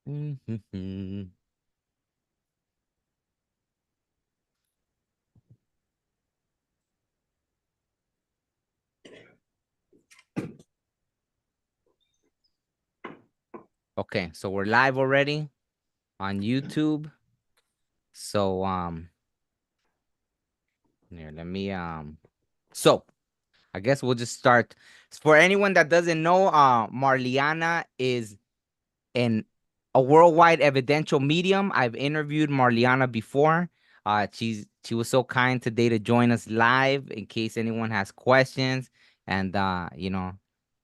Mhm. Okay, so we're live already on YouTube. So here, let me so I guess we'll just start. For anyone that doesn't know, Marliana is in a worldwide evidential medium. I've interviewed Marliana before. She was so kind today to join us live in case anyone has questions and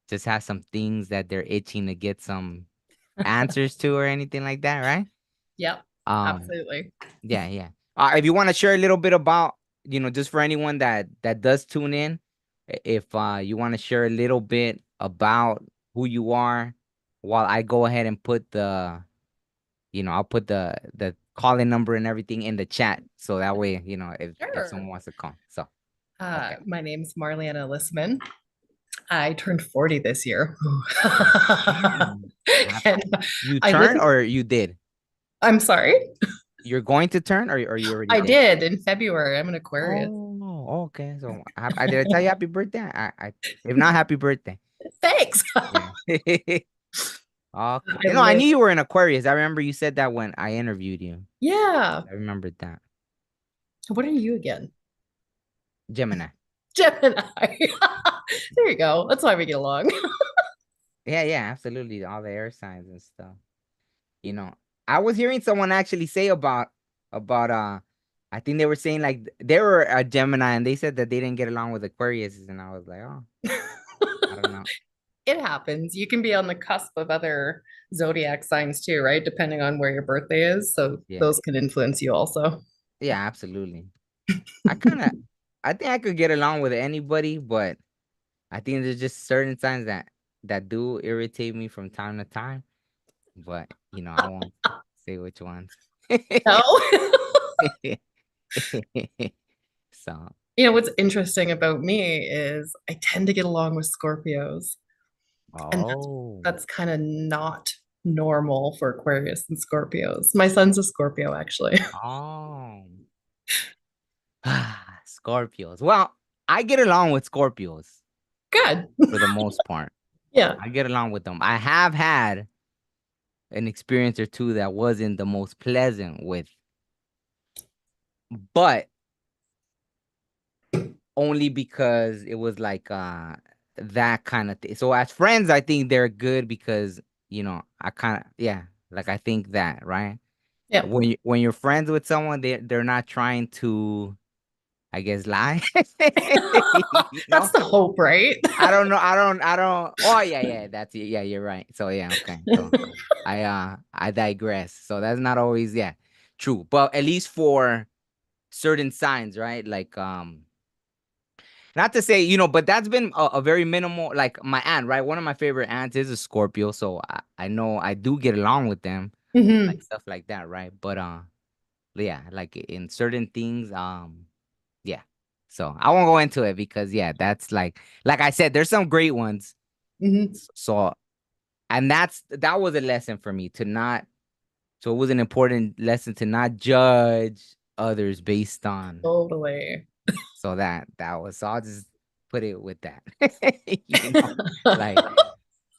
just has some things that they're itching to get some answers to or anything like that, right? Yep, Um, absolutely. yeah, yeah. If you want to share a little bit about, just for anyone that does tune in, if you want to share a little bit about who you are, while I go ahead and put I'll put the calling number and everything in the chat, so that way, if Sure. someone wants to call. So, okay. My name's Marliana Alisemon. I turned 40 this year. Mm. Hap- And You I live, turn or you did? I'm sorry. You're going to turn or you already I did? did in February. I'm an Aquarius. Oh, okay. So I did I tell you happy birthday? If not, happy birthday. Thanks. Yeah. Okay. I No, I live, knew you were in Aquarius. I remember you said that when I interviewed you. yeah. I remembered that. What are you again? Gemini. Gemini. There you go. That's why we get along. Yeah, yeah, absolutely. All the air signs and stuff. You know, I was hearing someone actually say about I think they were saying like they were a Gemini and they said that they didn't get along with Aquarius, and I was like, oh, I don't know. It happens. You can be on the cusp of other zodiac signs too, right? Depending on where your birthday is. So Yeah. those can influence you also. Yeah, absolutely. I kind of I think I could get along with anybody, but I think there's just certain signs that do irritate me from time to time, but I won't say which ones. No. So, What's interesting about me is I tend to get along with Scorpios. And that's oh, that's kind of not normal for Aquarius and Scorpios. My son's a Scorpio, actually. oh, Scorpios. Well, I get along with Scorpios Good. for the most part. Yeah. I get along with them. I have had an experience or two that wasn't the most pleasant with, but only because it was like that kind of thing. So as friends, I think they're good because I kind of like I think that, right? Yeah. When you're friends with someone, they're not trying to, I guess, lie. You That's know? the hope, right? I don't know. I don't. Oh yeah, yeah, that's it. Yeah, you're right. So yeah, okay. So I digress. So that's not always true. But at least for certain signs, right? Like not to say, but that's been a very minimal, like my aunt, right? One of my favorite aunts is a Scorpio, so I know I do get along with them, like Hmm. stuff like that, right? But yeah, like in certain things, yeah. So I won't go into it because that's like I said, there's some great ones. Hmm. So and that was a lesson for me to not. So it was an important lesson to not judge others based on. Totally. So that was. So I'll just put it with that. you know, like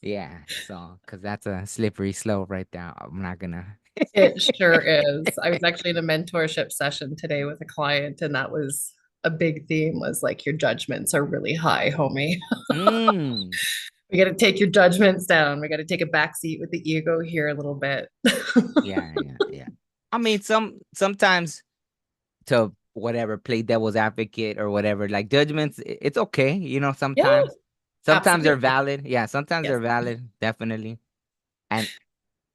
yeah. So because that's a slippery slope right there. I'm not gonna. It sure is. I was actually in a mentorship session today with a client, and that was a big theme was like your judgments are really high, homie. Mm. We got to take your judgments down. We got to take a back seat with the ego here a little bit. Yeah, yeah, yeah. I mean, sometimes to whatever play devil's advocate or whatever, like judgments, it's okay. Yeah, Sometimes they're absolutely. valid. Yeah, sometimes Yes. they're valid, definitely. And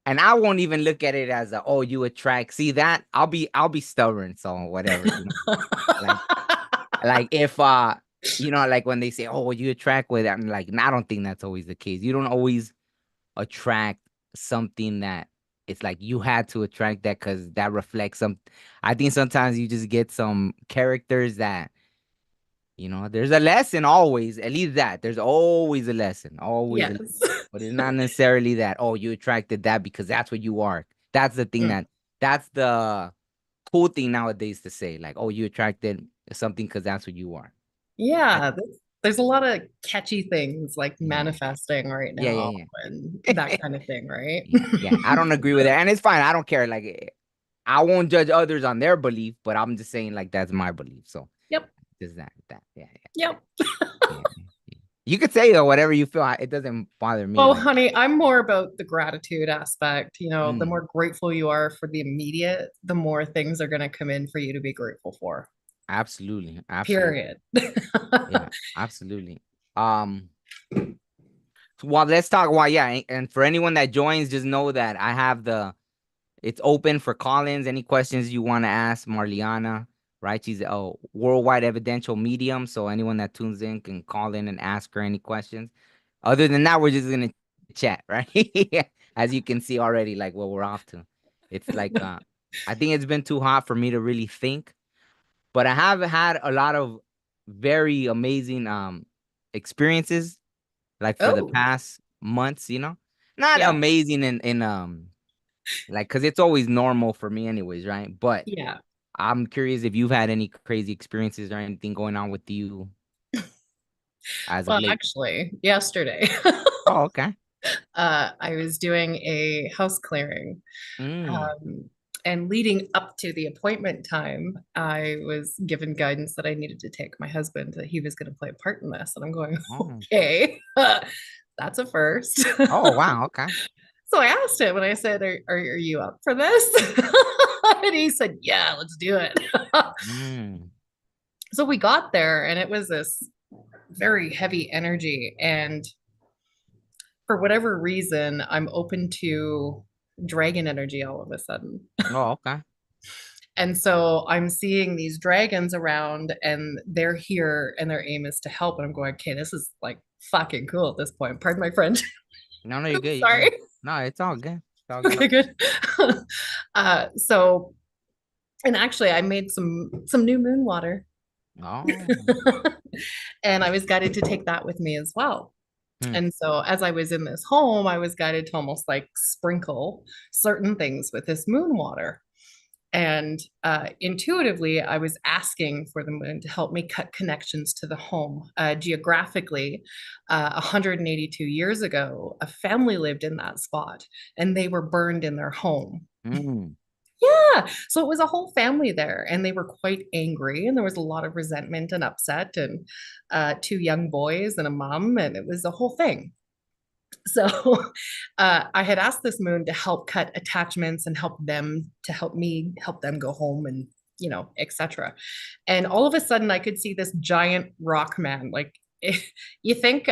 and I won't even look at it as oh, you attract. See that I'll be stubborn, so whatever. Like if like when they say, oh, you attract with, I'm like, nah, I don't think that's always the case. You don't always attract something that it's like you had to attract that because that reflects some. I think sometimes you just get some characters that there's a lesson always, at least that. There's always a lesson, always a Yes. but it's not necessarily that, oh, you attracted that because that's what you are. That's the thing Mm. that's the cool thing nowadays to say, like, oh, you attracted something because that's what you are. I, Yeah, there's a lot of catchy things like yeah, manifesting right yeah, now yeah, and yeah. that kind of thing, right? Yeah. I don't agree with it. And it's fine. I don't care. Like, I won't judge others on their belief, but I'm just saying, like, that's my belief. So Yep. just that. Yeah, Yep. yeah, yeah. You could say whatever you feel. It doesn't bother me. Oh, Like, honey, I'm more about the gratitude aspect. The mm, more grateful you are for the immediate, the more things are going to come in for you to be grateful for. absolutely, absolutely. Period. Yeah, absolutely. Um, well, let's talk. Well, yeah, and for anyone that joins, just know that I have it's open for call-ins. Any questions you want to ask Marliana, right? She's a worldwide evidential medium, so anyone that tunes in can call in and ask her any questions. Other than that, we're just gonna chat, right? As you can see already, like what we're off to. It's like I think it's been too hot for me to really think, but I have had a lot of very amazing experiences like for the Oh, past months, not yeah. amazing in like, because it's always normal for me anyways, right? But Yeah. I'm curious if you've had any crazy experiences or anything going on with you as of Well, late. actually, yesterday, Oh, okay. I was doing a house clearing. Mm. Um, and leading up to the appointment time, I was given guidance that I needed to take my husband, that he was going to play a part in this. And I'm going, Oh. okay, that's a first. Oh, wow. Okay. So I asked him and I said, are you up for this? And he said, yeah, let's do it. Mm. So we got there and it was this very heavy energy. And for whatever reason, I'm open to dragon energy all of a sudden. Oh, okay. And so I'm seeing these dragons around and they're here and their aim is to help. And I'm going, okay, this is like fucking cool at this point. Pardon my French. No, you're good. You're Sorry. good. No, it's all good. It's all good. Okay, good. So and actually I made some new moon water. Oh. And I was guided to take that with me as well. Hmm. And so as I was in this home, I was guided to almost like sprinkle certain things with this moon water. And intuitively, I was asking for the moon to help me cut connections to the home. Geographically, 182 years ago, a family lived in that spot and they were burned in their home. Mm. Yeah. So it was a whole family there and they were quite angry and there was a lot of resentment and upset and two young boys and a mom and it was a whole thing. So I had asked this moon to help cut attachments and help me help them go home and etc. And all of a sudden I could see this giant rock man, like you think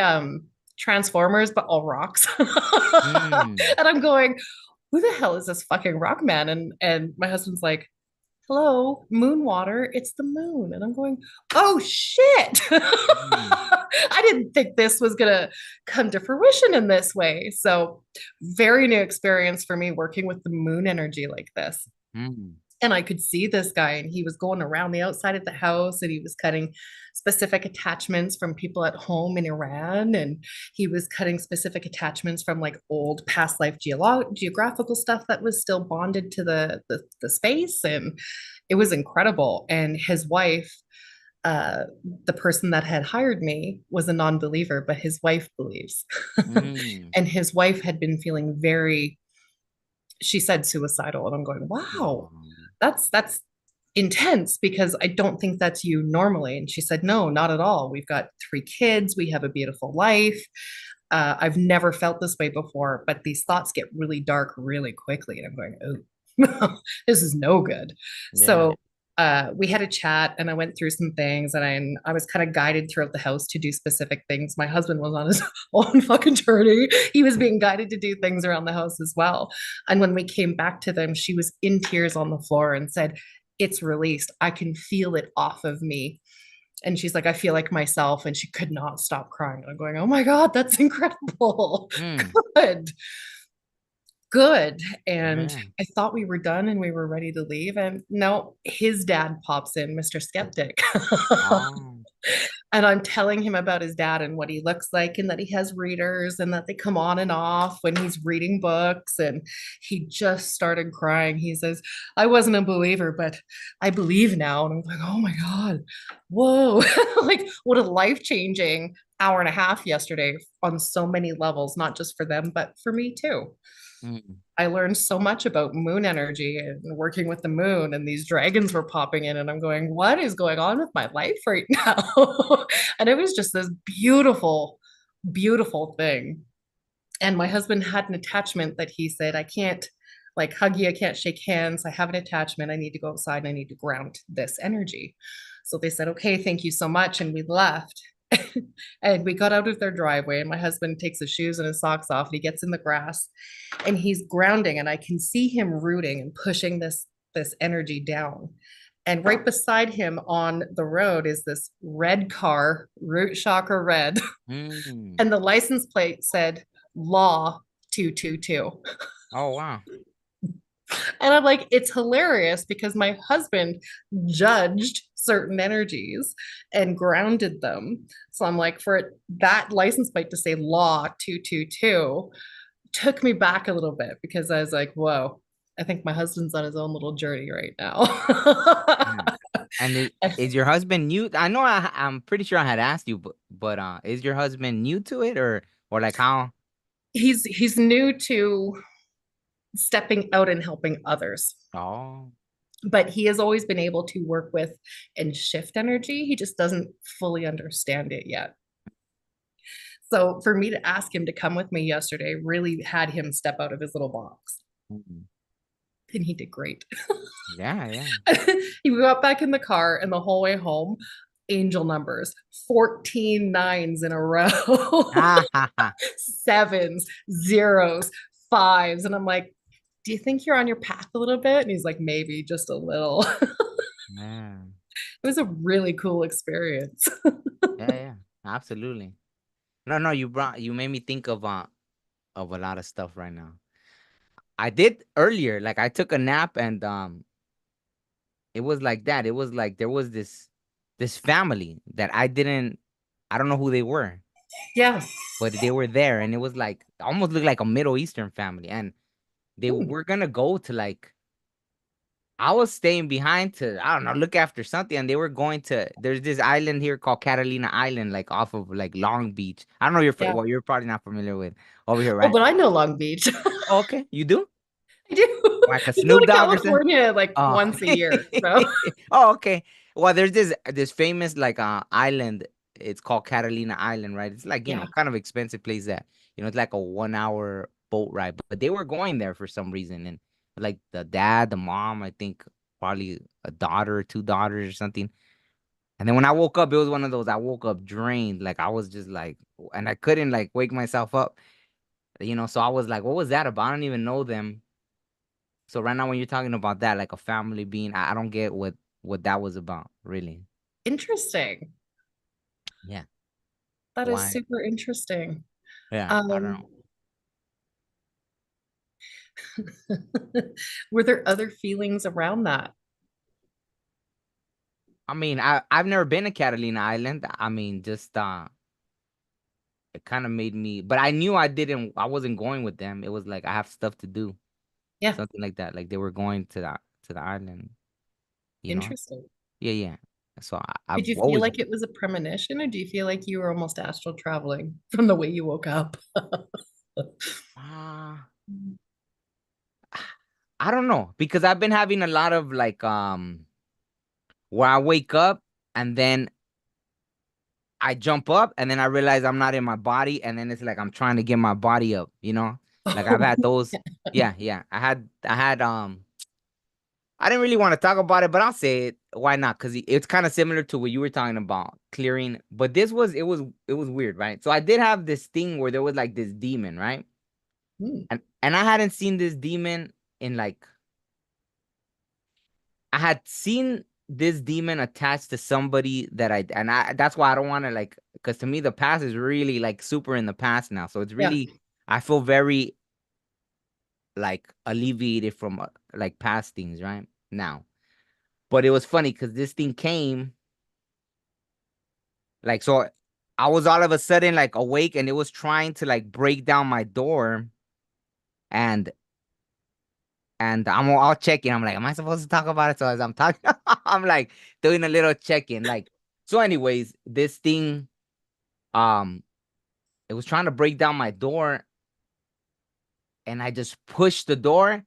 Transformers but all rocks. Mm. And I'm going, who the hell is this fucking rock man? And my husband's like, hello, moon water, it's the moon. And I'm going, oh shit. Mm. I didn't think this was going to come to fruition in this way. So, very new experience for me working with the moon energy like this. Mm. And I could see this guy, and he was going around the outside of the house and he was cutting specific attachments from people at home in Iran. And he was cutting specific attachments from like old past life geographical stuff that was still bonded to the space. And it was incredible. And his wife, uh, the person that had hired me, was a non believer, but his wife believes. Mm. And his wife had been feeling very, she said suicidal. And I'm going, wow, Um, that's intense because I don't think that's you normally. And she said, no, not at all. We've got 3 kids. We have a beautiful life. I've never felt this way before, but these thoughts get really dark really quickly. And I'm going, oh, this is no good. yeah. So we had a chat and I went through some things and I was kind of guided throughout the house to do specific things. My husband was on his own fucking journey. He was being guided to do things around the house as well. And when we came back to them, she was in tears on the floor and said, it's released. I can feel it off of me. And she's like, I feel like myself. And she could not stop crying. I'm going, oh my God, that's incredible. Mm. Good. Good. And Yeah. I thought we were done and we were ready to leave. And no, his dad pops in, Mr. Skeptic. Oh. And I'm telling him about his dad and what he looks like, and that he has readers and that they come on and off when he's reading books. And he just started crying. He says, I wasn't a believer, but I believe now. And I'm like, oh my God, whoa. Like, what a life changing hour and a half yesterday on so many levels, not just for them, but for me too. Mm. I learned so much about moon energy and working with the moon, and these dragons were popping in, and I'm going, what is going on with my life right now? And it was just this beautiful, beautiful thing. And my husband had an attachment that he said, I can't like hug you, I can't shake hands. I have an attachment. I need to go outside and I need to ground this energy. So they said, okay, thank you so much. And we left. And we got out of their driveway, and my husband takes his shoes and his socks off, and he gets in the grass and he's grounding, and I can see him rooting and pushing this energy down. And right beside him on the road is this red car, root shocker red, Mm. and the license plate said law 222. Oh, wow. And I'm like, it's hilarious because my husband judged certain energies and grounded them. So I'm like, that license plate to say law 222 took me back a little bit, because I was like, whoa, I think my husband's on his own little journey right now. Yeah. And is your husband new? I know I'm pretty sure I had asked you, but is your husband new to it, or like how? He's new to stepping out and helping others, Oh. but he has always been able to work with and shift energy. He just doesn't fully understand it yet. So for me to ask him to come with me yesterday really had him step out of his little box. Mm. And he did great. Yeah, yeah. He got back in the car, and the whole way home, angel numbers, 14 nines in a row, Ha ha ha. sevens, zeros, fives. And I'm like, do you think you're on your path a little bit? And he's like, maybe just a little. Man. It was a really cool experience. Yeah, yeah. Absolutely. No, no, you made me think of a lot of stuff right now. I did earlier, like I took a nap and it was like that. It was like there was this family that I don't know who they were, Yeah. but they were there and it was like almost looked like a Middle Eastern family and they Hmm. were gonna go to like I was staying behind to I don't know look after something and they were going to there's this island here called Catalina Island like off of like Long Beach. I don't know Yeah. what you're probably not familiar with over here, Oh, right? but I know Long Beach. Oh, okay, you do? I do. Like a We go Snoop to Dogg or something? California like Oh, once a year. So oh, okay. Well, there's this famous like island. It's called Catalina Island, right? It's like yeah. kind of expensive place that it's like a 1 hour boat ride. But they were going there for some reason, and like the dad, the mom, I think probably a daughter or two daughters or something. And then when I woke up, it was one of those. I woke up drained, like I was just like, and I couldn't like wake myself up, So I was like, what was that about? I don't even know them. So right now, when you're talking about that, like a family being, I don't get what that was about, really. Interesting. Yeah. That is Why? super interesting. Yeah, I don't Um, know. were there other feelings around that? I mean, I've never been to Catalina Island. I mean, just it kind of made me, but I knew I wasn't going with them. It was like I have stuff to do, Yeah, something like that. Like they were going to the island, you know? interesting. Yeah, yeah. So I've Did you feel always like it was a premonition, or do you feel like you were almost astral traveling from the way you woke up? uh I don't know because I've been having a lot of like where I wake up and then I jump up and then I realize I'm not in my body and then it's like I'm trying to get my body up. Like I've had Oh, those. Yeah, yeah. I had I didn't really want to talk about it, but I'll say it. Why not? Because it's kind of similar to what you were talking about, clearing. But it was weird, right? So I did have this thing where there was like this demon, right? hmm, And I hadn't seen this demon in like I had seen this demon attached to somebody that I that's why I don't want to like because to me the past is really like super in the past now. So it's yeah, really I feel very like alleviated from like past things right now. But it was funny because this thing came Like, so I was all of a sudden like awake, and it was trying to like break down my door, and I'm all checking. I'm like, am I supposed to talk about it? So as I'm talking, I'm like doing a little check-in. Like, so anyways, this thing, um, it was trying to break down my door, and I just pushed the door,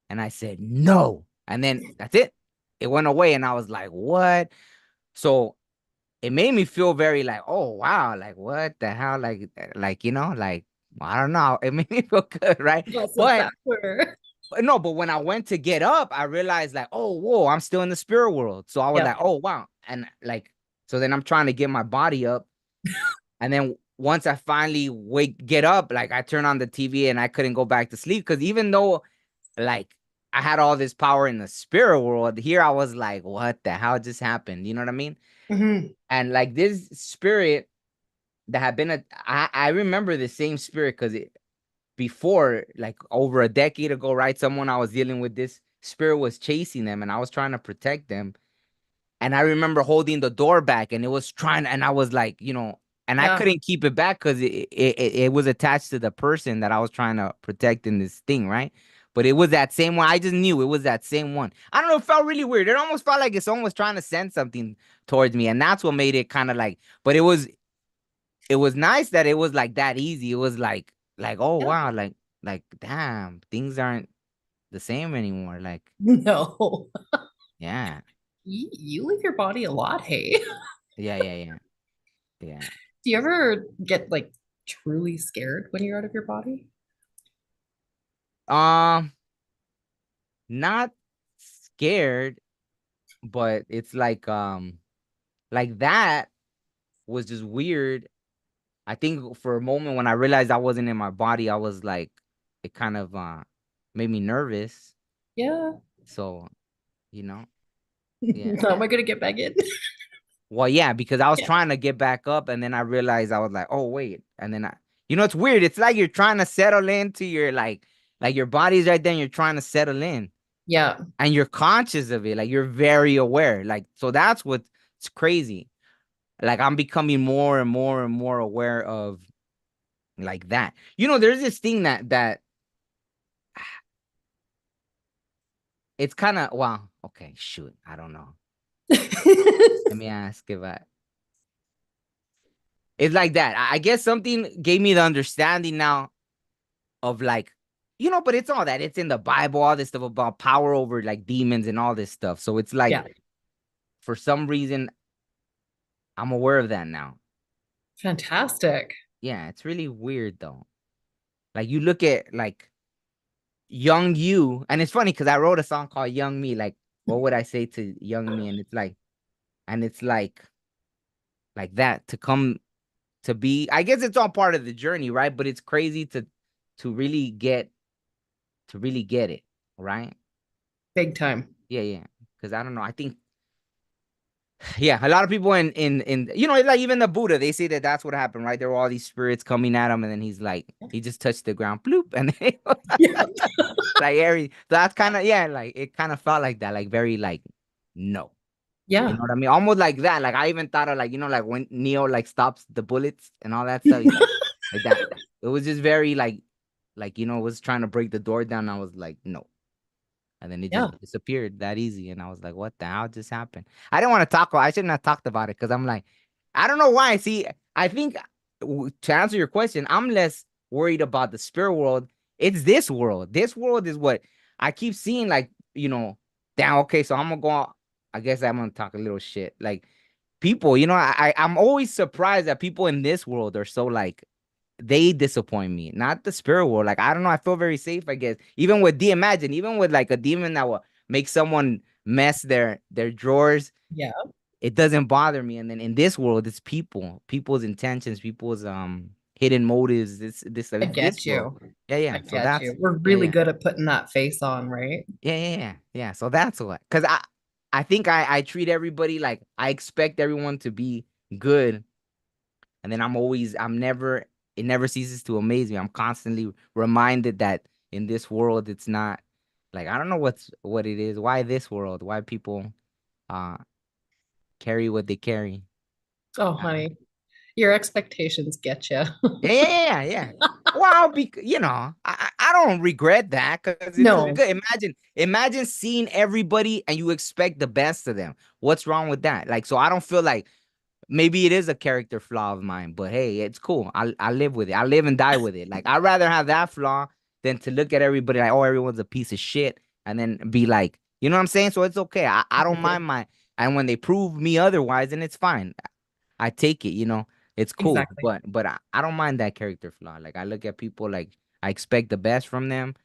and I said no. And then that's it. It went away, and I was like, what? So it made me feel very like, oh wow, like what the hell? Like, like, I don't know. It made me feel good, right? What's the But factor? no, but when I went to get up, I realized like, oh, whoa, I'm still in the spirit world. So I was Yep. like, oh wow. And like, so then I'm trying to get my body up. And then once I finally get up, like I turn on the TV and I couldn't go back to sleep. Cause even though like I had all this power in the spirit world, here I was like, what the hell just happened? You know what I mean? Hmm. And like this spirit that had been I remember the same spirit because it before, like over a decade ago, right? Someone I was dealing with, this spirit was chasing them, and I was trying to protect them. And I remember holding the door back, and it was trying, and I was like, and I Yeah. couldn't keep it back because it was attached to the person that I was trying to protect in this thing, right? But it was that same one. I just knew it was that same one. I don't know. It felt really weird. It almost felt like someone was trying to send something towards me, and that's what made it kind of like. But it was nice that it was like that easy. It was like oh Yeah. wow, like damn, things aren't the same anymore. Like No. yeah, You leave your body a lot, hey. yeah, yeah, yeah, yeah. Do you ever get like truly scared when you're out of your body? Um, not scared, but it's like that was just weird. I think for a moment when I realized I wasn't in my body, I was like, it kind of made me nervous. Yeah. So, you know, yeah. How am I gonna get back in? Well, yeah, because I was Yeah. trying to get back up, and then I realized I was like, oh wait, and then it's weird. It's like you're trying to settle into your like your body's right there, and you're trying to settle in, Yeah. and you're conscious of it, like you're very aware, like so that's what's crazy. Like I'm becoming more and more and more aware of like that. There's this thing that it's kind of well, okay, shoot, I don't know. Let me ask if I. It's like that. I guess something gave me the understanding now of like, but it's all that. It's in the Bible, all this stuff about power over like demons and all this stuff. So it's like, Yeah. for some reason, I'm aware of that now. Fantastic. Yeah, it's really weird though. Like you look at like young you, and it's funny because I wrote a song called Young Me. Like, what would I say to young me? And it's like that to come to be. I guess it's all part of the journey, right? But it's crazy to really get it, right? Big time. Yeah, yeah. Because I don't know. I think yeah, a lot of people in like even the Buddha, they say that that's what happened, right? There were all these spirits coming at him, and then he's like, he just touched the ground, bloop, and then Yeah. like that's kind of yeah, like it kind of felt like that, like very like no, you Yeah. know what I mean? Almost like that. Like I even thought of like like when Neo like stops the bullets and all that stuff, he's like that. It was just very like was trying to break the door down. I was like no. And then it Yeah. just disappeared that easy. And I was like, what the hell just happened? I didn't want to talk about I shouldn't have talked about it because I'm like, I don't know why. See, I think to answer your question, I'm less worried about the spirit world. It's this world. This world is what I keep seeing, like, damn, okay, so I'm gonna I guess I'm gonna talk a little shit. Like people, I'm always surprised that people in this world are so like they disappoint me, not the spirit world. Like, I don't know. I feel very safe, I guess. Even with imagine, even with like a demon that will make someone mess their drawers, Yeah. it doesn't bother me. And then in this world, it's people's intentions, people's hidden motives. I It's this get world. you. Yeah, I yeah. So get that's you. We're yeah, really yeah. good at putting that face on, right? Yeah, yeah, yeah. Yeah. So that's what. Because I think I treat everybody like I expect everyone to be good. And then it never ceases to amaze me. I'm constantly reminded that in this world, it's not like, I don't know what it is. Why this world? Why people uh carry what they carry? Oh, I don't know. honey. Your expectations get you. Yeah. Well, I don't regret that because it's No, good. Imagine seeing everybody and you expect the best of them. What's wrong with that? Like, so I don't feel like maybe it is a character flaw of mine, but hey, it's cool. I live with it. I live and die with it. Like, I'd rather have that flaw than to look at everybody like, oh, everyone's a piece of shit, and then be like, you know what I'm saying? So it's okay. I don't mind exactly. my, and when they prove me otherwise, then it's fine. I take it. It's cool. Exactly. But I don't mind that character flaw. Like, I look at people like I expect the best from them.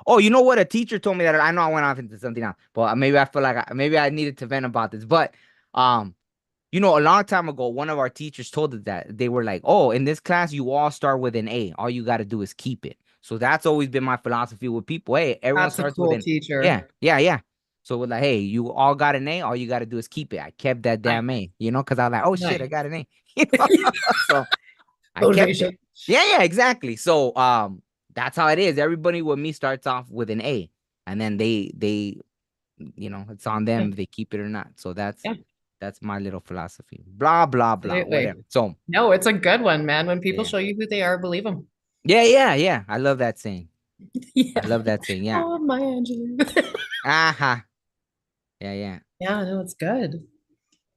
Oh, you know what? A teacher told me that. I know I went off into something else, but maybe I feel like maybe I needed to vent about this. But um, a long time ago, one of our teachers told us that they were like, "Oh, in this class, you all start with an A. All you got to do is keep it." So that's always been my philosophy with people. Hey, everyone That's a starts with cool an yeah, teacher. yeah. So we're like, hey, you all got an A. All you got to do is keep it. I kept that Nice. damn A, because I was like, oh shit, I Nice. got an A. So I kept it. Motivation. Yeah, exactly. So that's how it is. Everybody with me starts off with an A, and then they it's on Yeah. them if they keep it or not. So that's Yeah. that's my little philosophy. Blah blah blah. Absolutely. Whatever. So No, it's a good one, man. When people yeah, show you who they are, believe them. yeah. I love that saying. I Yeah. love that saying. Yeah. Oh, my Angelou. Aha. Yeah. Yeah, no, it's good.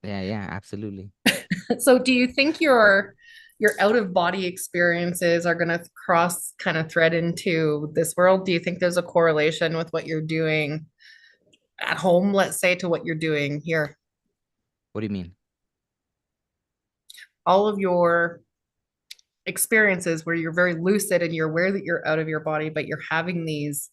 Yeah. Absolutely. So do you think your out of body experiences are going to cross kind of thread into this world? Do you think there's a correlation with what you're doing at home, let's say, to what you're doing here? What do you mean? All of your experiences where you're very lucid and you're aware that you're out of your body, but you're having these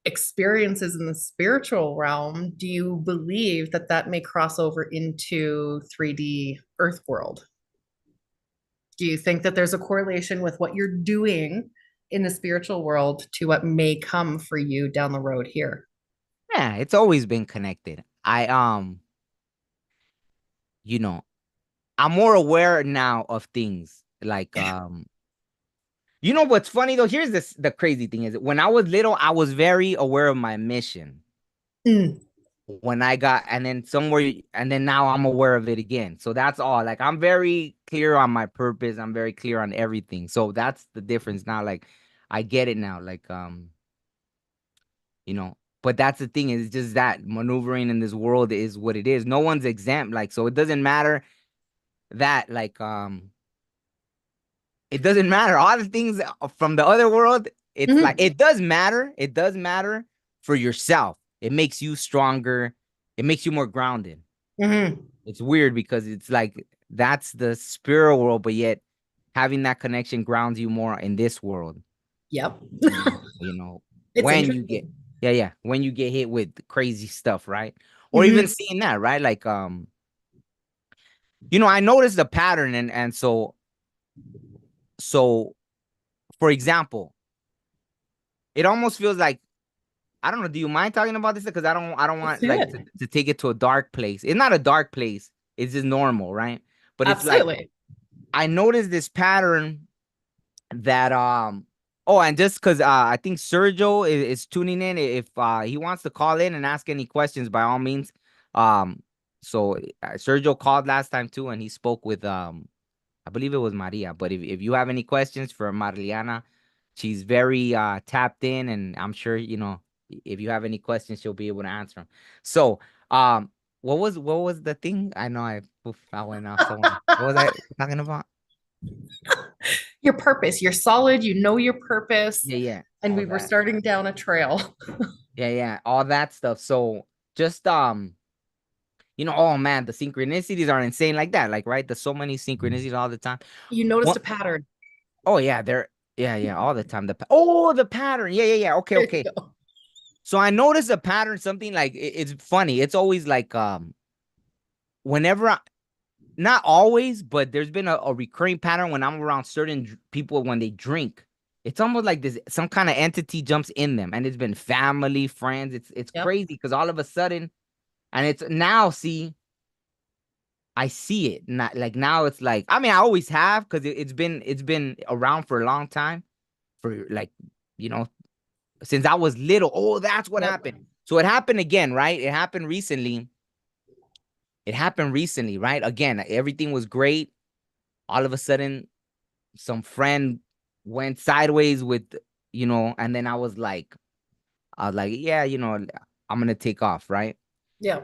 experiences in the spiritual realm, do you believe that that may cross over into 3D earth world? Do you think that there's a correlation with what you're doing in the spiritual world to what may come for you down the road here? Yeah, it's always been connected. You know, I'm more aware now of things like what's funny though? Here's the crazy thing is when I was little, I was very aware of my mission. Mm, When I got and then somewhere and then now I'm aware of it again. So that's all. Like I'm very clear on my purpose. I'm very clear on everything. So that's the difference now. Like I get it now. Like but that's the thing is just that maneuvering in this world is what it is. No one's exempt. Like so it doesn't matter that it doesn't matter. All the things from the other world, it's like mhm, it does matter. It does matter for yourself. It makes you stronger. It makes you more grounded. mhm. It's weird because it's like that's the spirit world, but yet having that connection grounds you more in this world. Yep. You know, It's when you get interesting. when you get hit with crazy stuff, right? Or even Mhm. seeing that, right? Like I noticed the pattern and so for example, it almost feels like I don't know. Do you mind talking about this? Because I don't Let's want do like it. to take it to a dark place. It's not a dark place. It's just normal, right? But it's like Absolutely. I noticed this pattern that oh, and just because I think Sergio is tuning in. If he wants to call in and ask any questions, by all means. So Sergio called last time too, and he spoke with I believe it was Maria. But if you have any questions for Marliana, she's very tapped in, and I'm sure if you have any questions, she'll be able to answer them. So what was the thing? I know I went off somewhere. What was I talking about? Your purpose, you're solid, you know your purpose, Yeah, and all we were that. starting down a trail. Yeah, all that stuff. So just oh man, the synchronicities are insane like that. Like, right? There's so many synchronicities all the time. You noticed What? a pattern. Oh yeah, yeah, all the time. The pattern. Yeah. There you Okay. go. So I noticed a pattern, something like it's funny. It's always like whenever not always, but there's been a recurring pattern when I'm around certain people when they drink. It's almost like this some kind of entity jumps in them, and it's been family, friends. It's Yep. crazy because all of a sudden, and it's now see I see it not like now it's like I mean I always have because it's been around for a long time for like you know since I was little. Oh, that's what Yep. happened. So it happened again, right? It happened recently. Right? Again, everything was great. all of a sudden some friend went sideways with, and then I was like, yeah, I'm gonna take off, right? Yeah.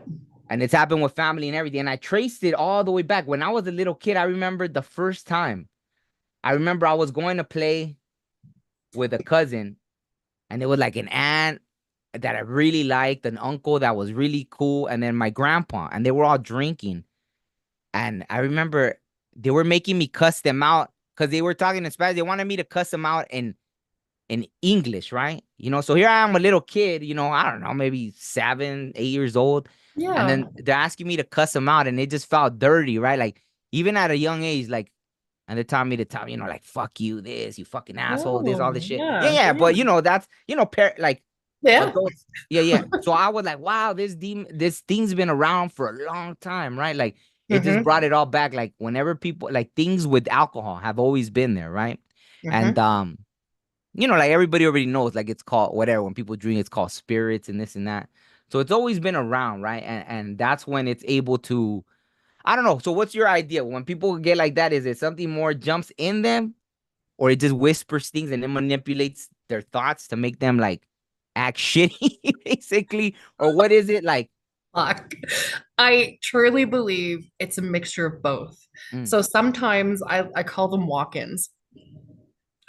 And it's happened with family and everything. And I traced it all the way back. When I was a little kid, I remember the first time. I remember I was going to play with a cousin, and it was like an aunt that I really liked, an uncle that was really cool, and then my grandpa, and they were all drinking. And I remember they were making me cuss them out because they were talking in Spanish. They wanted me to cuss them out in English, right? So here I am, a little kid, I don't know, maybe 7, 8 years old. And Yeah. then they're asking me to cuss them out, and it just felt dirty, right? Like, even at a young age, like, and they're telling me to tell, like, fuck you, this, you fucking asshole, this, all this Oh, shit. Yeah, yeah. yeah. Yeah. But that's, like Yeah. adults. Yeah, yeah. So I was like, wow, this thing's been around for a long time, right? Like, it just Mm-hmm. brought it all back. Like, whenever people, like, things with alcohol have always been there, right? And Mm-hmm. like, everybody already knows, like, it's called whatever. When people drink, it's called spirits and this and that. So it's always been around, right? And that's when it's able to, I don't know. So what's your idea? When people get like that, is it something more jumps in them, or it just whispers things and it manipulates their thoughts to make them like act shitty, basically? Or what is it like? Fuck. I truly believe it's a mixture of both. Mm, So sometimes I call them walk-ins.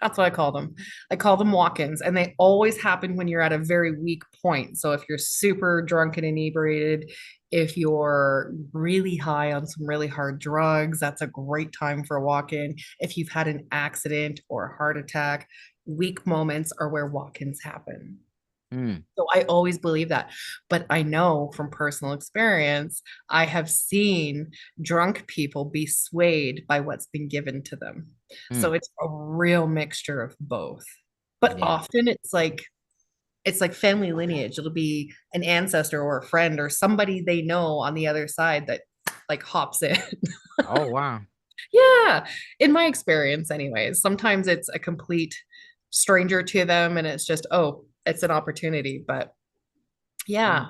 That's what I call them. I call them walk-ins, and they always happen when you're at a very weak point. So if you're super drunk and inebriated, if you're really high on some really hard drugs, that's a great time for a walk-in. If you've had an accident or a heart attack, weak moments are where walk-ins happen. mm, So I always believe that. But I know from personal experience, I have seen drunk people be swayed by what's been given to them. mm. So it's a real mixture of both. But Yeah. often it's like family lineage. It'll be an ancestor or a friend or somebody they know on the other side that like hops in. Oh, wow. Yeah, in my experience anyways. Sometimes it's a complete stranger to them and it's just, oh, it's an opportunity, but Mm. yeah,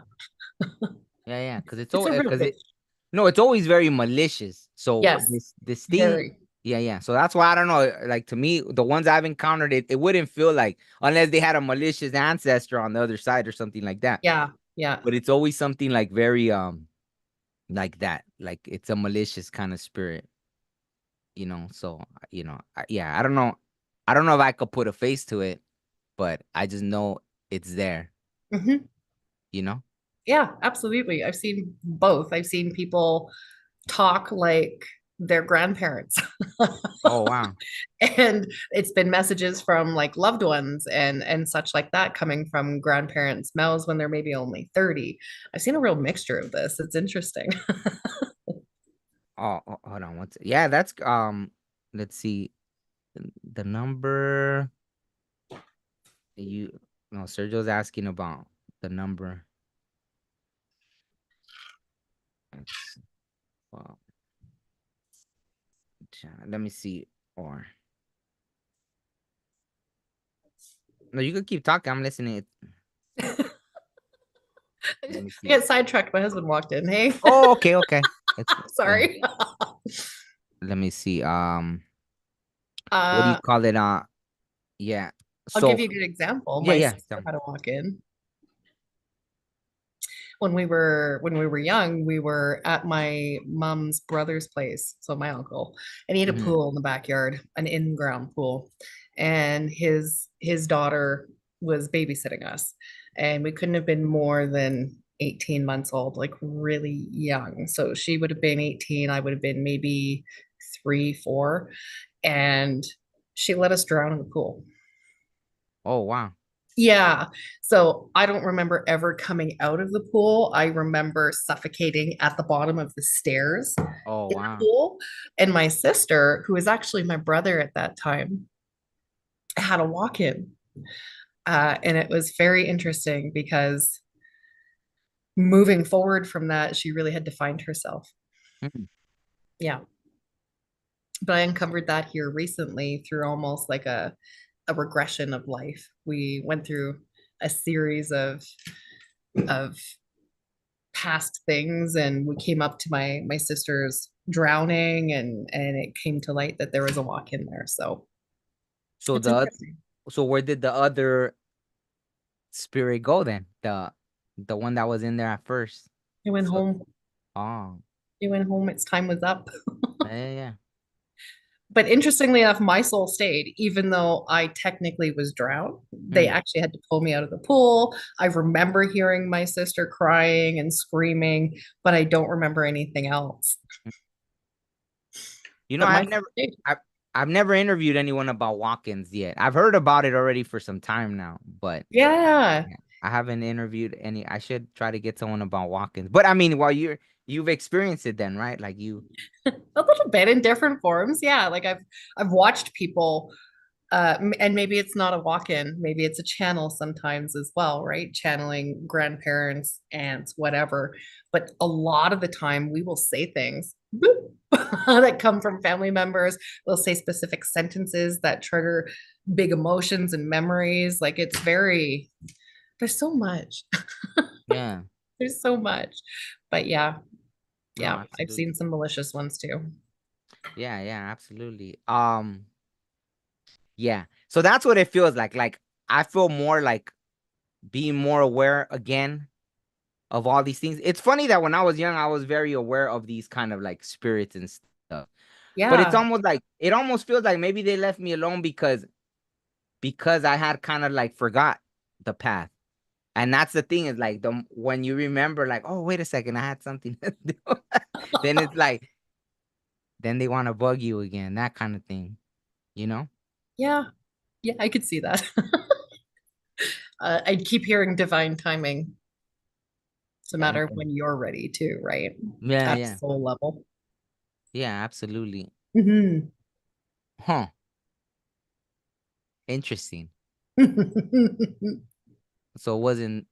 Yeah, yeah. Because it's a real because big, it, no, it's always very malicious. So yes, this thing, very. yeah, yeah. So that's why I don't know. Like, to me, the ones I've encountered, it wouldn't feel like, unless they had a malicious ancestor on the other side or something like that. Yeah, yeah. But it's always something like very like that. Like, it's a malicious kind of spirit. So yeah, I don't know. I don't know if I could put a face to it, but I just know it's there. Hmm. You know? Yeah, absolutely. I've seen both. I've seen people talk like their grandparents. Oh, wow. And it's been messages from like loved ones and such like that coming from grandparents' mouths when they're maybe only 30. I've seen a real mixture of this. It's interesting. Oh, hold on. Yeah, that's let's see. The number you no, Sergio's asking about the number. It's well, let me see. Or no, you could keep talking. I'm listening. Let I me see. get sidetracked. My husband walked in. Hey, Oh, okay, okay. It's yeah. sorry. Let me see. What do you Uh, call it? Yeah. I'll give So you a good example. yeah, My yeah. sister had a walk in when we were young. We were at my mom's brother's place, so my uncle, and he had a Mm-hmm. pool in the backyard, an in-ground pool, and his daughter was babysitting us, and we couldn't have been more than 18 months old, like really young. So she would have been 18, I would have been maybe 3, 4, and she let us drown in the pool. Oh, wow. Yeah. So I don't remember ever coming out of the pool. I remember suffocating at the bottom of the stairs Oh, in the wow. pool. And my sister, who was actually my brother at that time, had a walk in. And it was very interesting because moving forward from that, she really had to find herself. Mm. Yeah. But I uncovered that here recently through almost like a regression of life. We went through a series of past things and we came up to my sister's drowning, and it came to light that there was a walk in there. So So it's the interesting. so where did the other spirit go then? The one that was in there at first. It went So home. oh It went home. Its time was up. yeah, yeah, yeah. But interestingly enough, my soul stayed, even though I technically was drowned. They Hmm. actually had to pull me out of the pool. I remember hearing my sister crying and screaming, but I don't remember anything else. You know, But my soul stayed. I've never interviewed anyone about walk-ins yet. I've heard about it already for some time now, but Yeah, yeah, I haven't interviewed any. I should try to get someone about walk-ins. But I mean, while you've experienced it then, right? Like you, a little bit in different forms. Yeah, like I've watched people, and maybe it's not a walk-in, maybe it's a channel sometimes as well, right? Channeling grandparents, aunts, whatever. But a lot of the time, we will say things boop, that come from family members. They'll say specific sentences that trigger big emotions and memories. Like it's very, there's so much. yeah, There's so much. But yeah, no, yeah, I've seen absolutely, some malicious ones too. yeah, yeah, absolutely. Yeah. So that's what it feels like. Like I feel more like being more aware again of all these things. It's funny that when I was young, I was very aware of these kind of like spirits and stuff. But it's Yeah. almost like it almost feels like maybe they left me alone because I had kind of like forgot the path. And that's the thing is like the when you remember like, oh, wait a second, I had something to do. Then it's like then they want to bug you again, that kind of thing, you know? Yeah. Yeah, I could see that. I'd keep hearing divine timing. It's a matter of And when you're ready too, right? yeah, At yeah. soul level. Yeah, absolutely. Mhm. Huh. Interesting. So it wasn't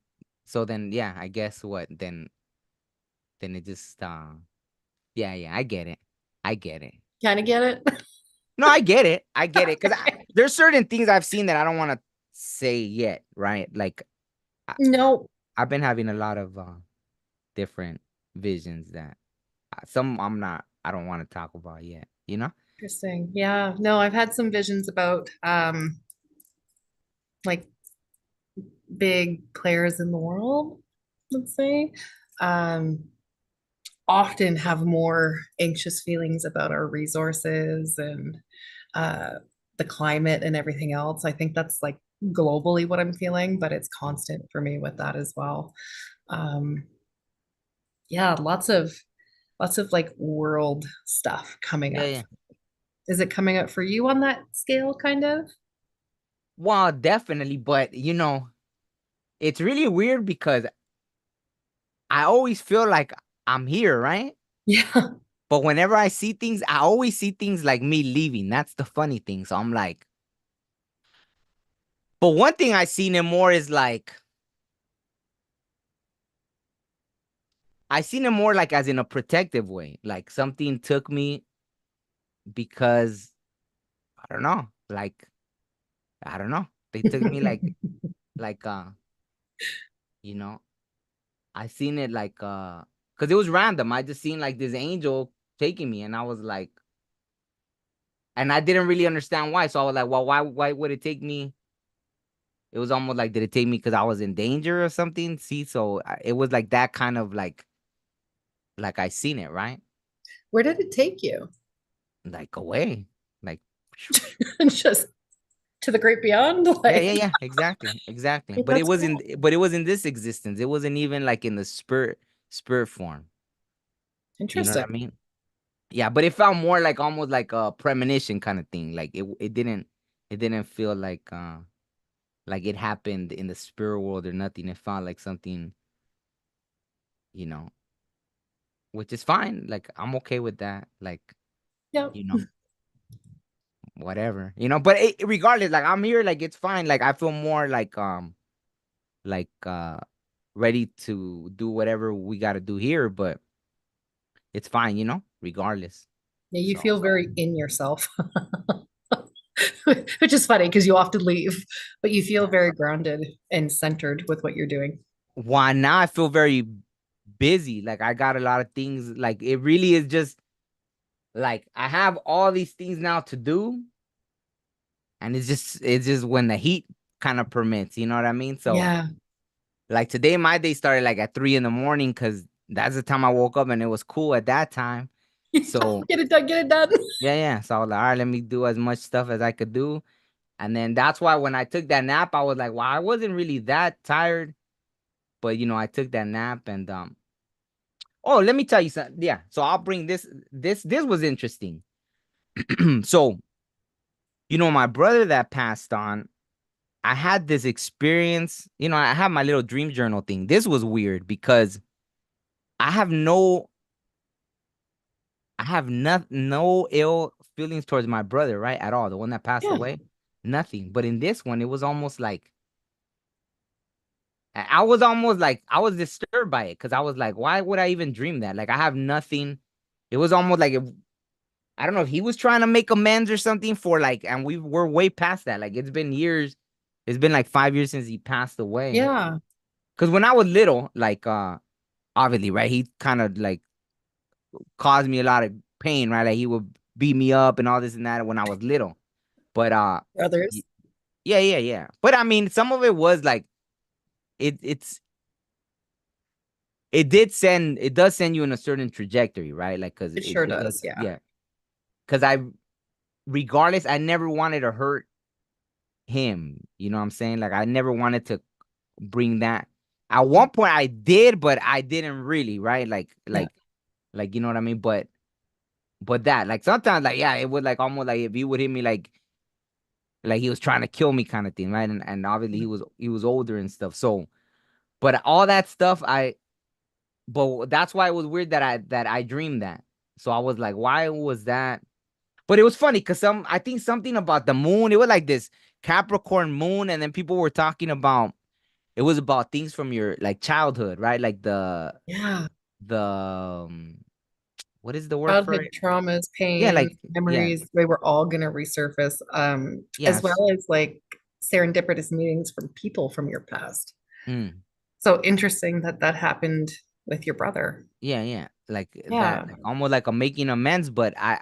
so then yeah, I guess what then it just yeah, yeah, I get it. I get it. Kind of get it? No, I get it. I get it. There's certain things I've seen that I don't want to say yet, right? Like I, No. I've been having a lot of different visions that some I don't want to talk about yet, you know? Interesting. Yeah. No, I've had some visions about like big players in the world, let's say. Um Often have more anxious feelings about our resources and uh, the climate and everything else. I think that's like globally what I'm feeling, but it's constant for me with that as well. Um, yeah, lots of like world stuff coming Yeah, up. yeah. Is it coming up for you on that scale, kind of? Well, definitely, but you know, it's really weird because I always feel like I'm here, right? Yeah. But whenever I see things, I always see things like me leaving. That's the funny thing. So I'm like, but one thing I seen it more is like I seen it more like as in a protective way. Like something took me because I don't know. Like I don't know. They took me like you know, I seen it like because it was random. I just seen like this angel taking me and I was like and I didn't really understand why. So I was like, well, why would it take me? It was almost like did it take me because I was in danger or something? See, so it was like that kind of like I seen it, right? Where did it take you? Like away. Like Just to the great beyond? yeah, yeah, Like, yeah, exactly, exactly. But it that's wasn't. cool. But it was in this existence. It wasn't even like in the spirit form. You know what Interesting. I mean? Yeah, but it felt more like almost like a premonition kind of thing. Like it didn't feel like it happened in the spirit world or nothing. It felt like something, you know, which is fine. Like I'm okay with that. Like Yeah. you know, whatever. You know, but regardless, like I'm here. Like it's fine. Like I feel more like ready to do whatever we got to do here. But it's fine. You know, regardless. Yeah, you So. feel very in yourself, which is funny because you often leave, but you feel Yeah. very grounded and centered with what you're doing. Why now I feel very busy. Like I got a lot of things. Like it really is just like I have all these things now to do, and it's just when the heat kind of permits, you know what I mean? So Yeah. like today, my day started like at 3 in the morning because that's the time I woke up and it was cool at that time. So Get it done, get it done. yeah, yeah. So I was like, all right, let me do as much stuff as I could do. And then that's why when I took that nap, I was like, well, I wasn't really that tired, but I took that nap and oh, let me tell you something. Yeah. So I'll bring this was interesting. So, my brother that passed on, I had this experience, I have my little dream journal thing. This was weird because I have no no ill feelings towards my brother, right? At all. The one that passed Yeah. away. Nothing. But in this one, it was almost like I was almost like I was disturbed by it because I was like, why would I even dream that? Like I have nothing. It was almost like I don't know if he was trying to make amends or something for like, and we're way past that. Like it's been years. It's been like 5 years since he passed away. Yeah. Because when I was little, like obviously, right, he kind of like caused me a lot of pain, right? Like he would beat me up and all this and that when I was little. But y- Brothers. yeah, yeah, yeah. But I mean, some of it was like it's it does send you in a certain trajectory, right? Like because It it, sure it does, does. Yeah. yeah. Because regardless, I never wanted to hurt him. You know what I'm saying? Like I never wanted to bring that. At one point I did, but I didn't really, right? Yeah. Like you know what I mean? But that like sometimes like yeah, it would like almost like if he would hit me like he was trying to kill me kind of thing, right? And obviously he was older and stuff. So but all that stuff but that's why it was weird that I dreamed that. So I was like, why was that? But it was funny because I think something about the moon, it was like this Capricorn moon, and then people were talking about it was about things from your like childhood, right? Like Yeah. the what is the word for Childhood it? traumas, Yeah, pain, like yeah, memories, they were all going to resurface, as yes. well as like serendipitous meetings from people from your past. Mm, So interesting that that happened with your brother. yeah, yeah. Like that, Yeah. like almost like I'm making amends, but I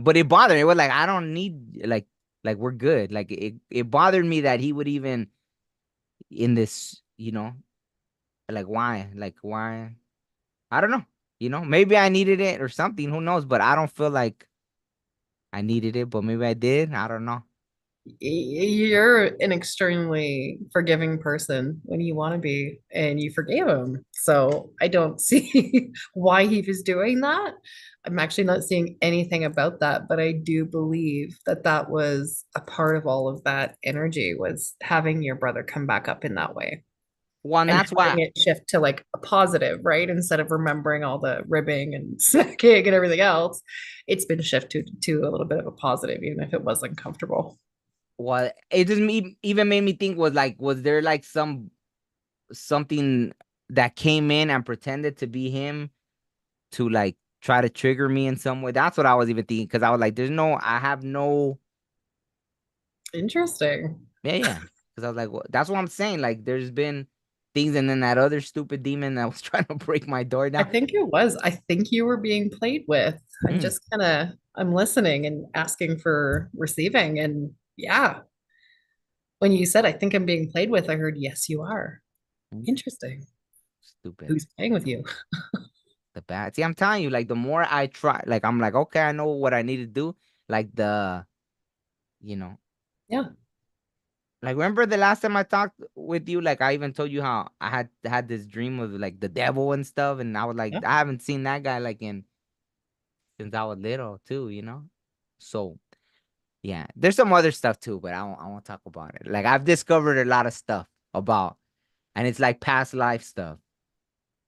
but it bothered me. It was like I don't need like we're good. Like it bothered me that he would even in this, like why? Like why? I don't know. Maybe I needed it or something. Who knows? But I don't feel like I needed it, but maybe I did. I don't know. You're an extremely forgiving person when you want to be, and you forgave him. So I don't see why he was doing that. I'm actually not seeing anything about that, but I do believe that that was a part of all of that energy, was having your brother come back up in that way Well, and and that's why. having it shift to like a positive, right? Instead of remembering all the ribbing and smacking and everything else, it's been shifted to a little bit of a positive, even if it was uncomfortable. Well, it just even made me think was there like something that came in and pretended to be him to like try to trigger me in some way? That's what I was even thinking because I was like, I have no, Interesting. yeah, yeah. Because I was like, well, that's what I'm saying. Like, there's been things, and then that other stupid demon that was trying to break my door I down. think it was. I think you were being played with. I'm Mm, just kind of I'm listening and asking for receiving. And yeah, when you said I think I'm being played with, I heard yes, you are. mm, Interesting. stupid. Who's playing with you? The bad. See, I'm telling you, like the more I try, like I'm like, okay, I know what I need to do. Like you know, Yeah. like remember the last time I talked with you, like I even told you how I had this dream of like the devil and stuff, and I was like, Yeah. I haven't seen that guy like in since I was little too. So yeah, there's some other stuff too, but I won't talk about it. Like I've discovered a lot of stuff about, and it's like past life stuff.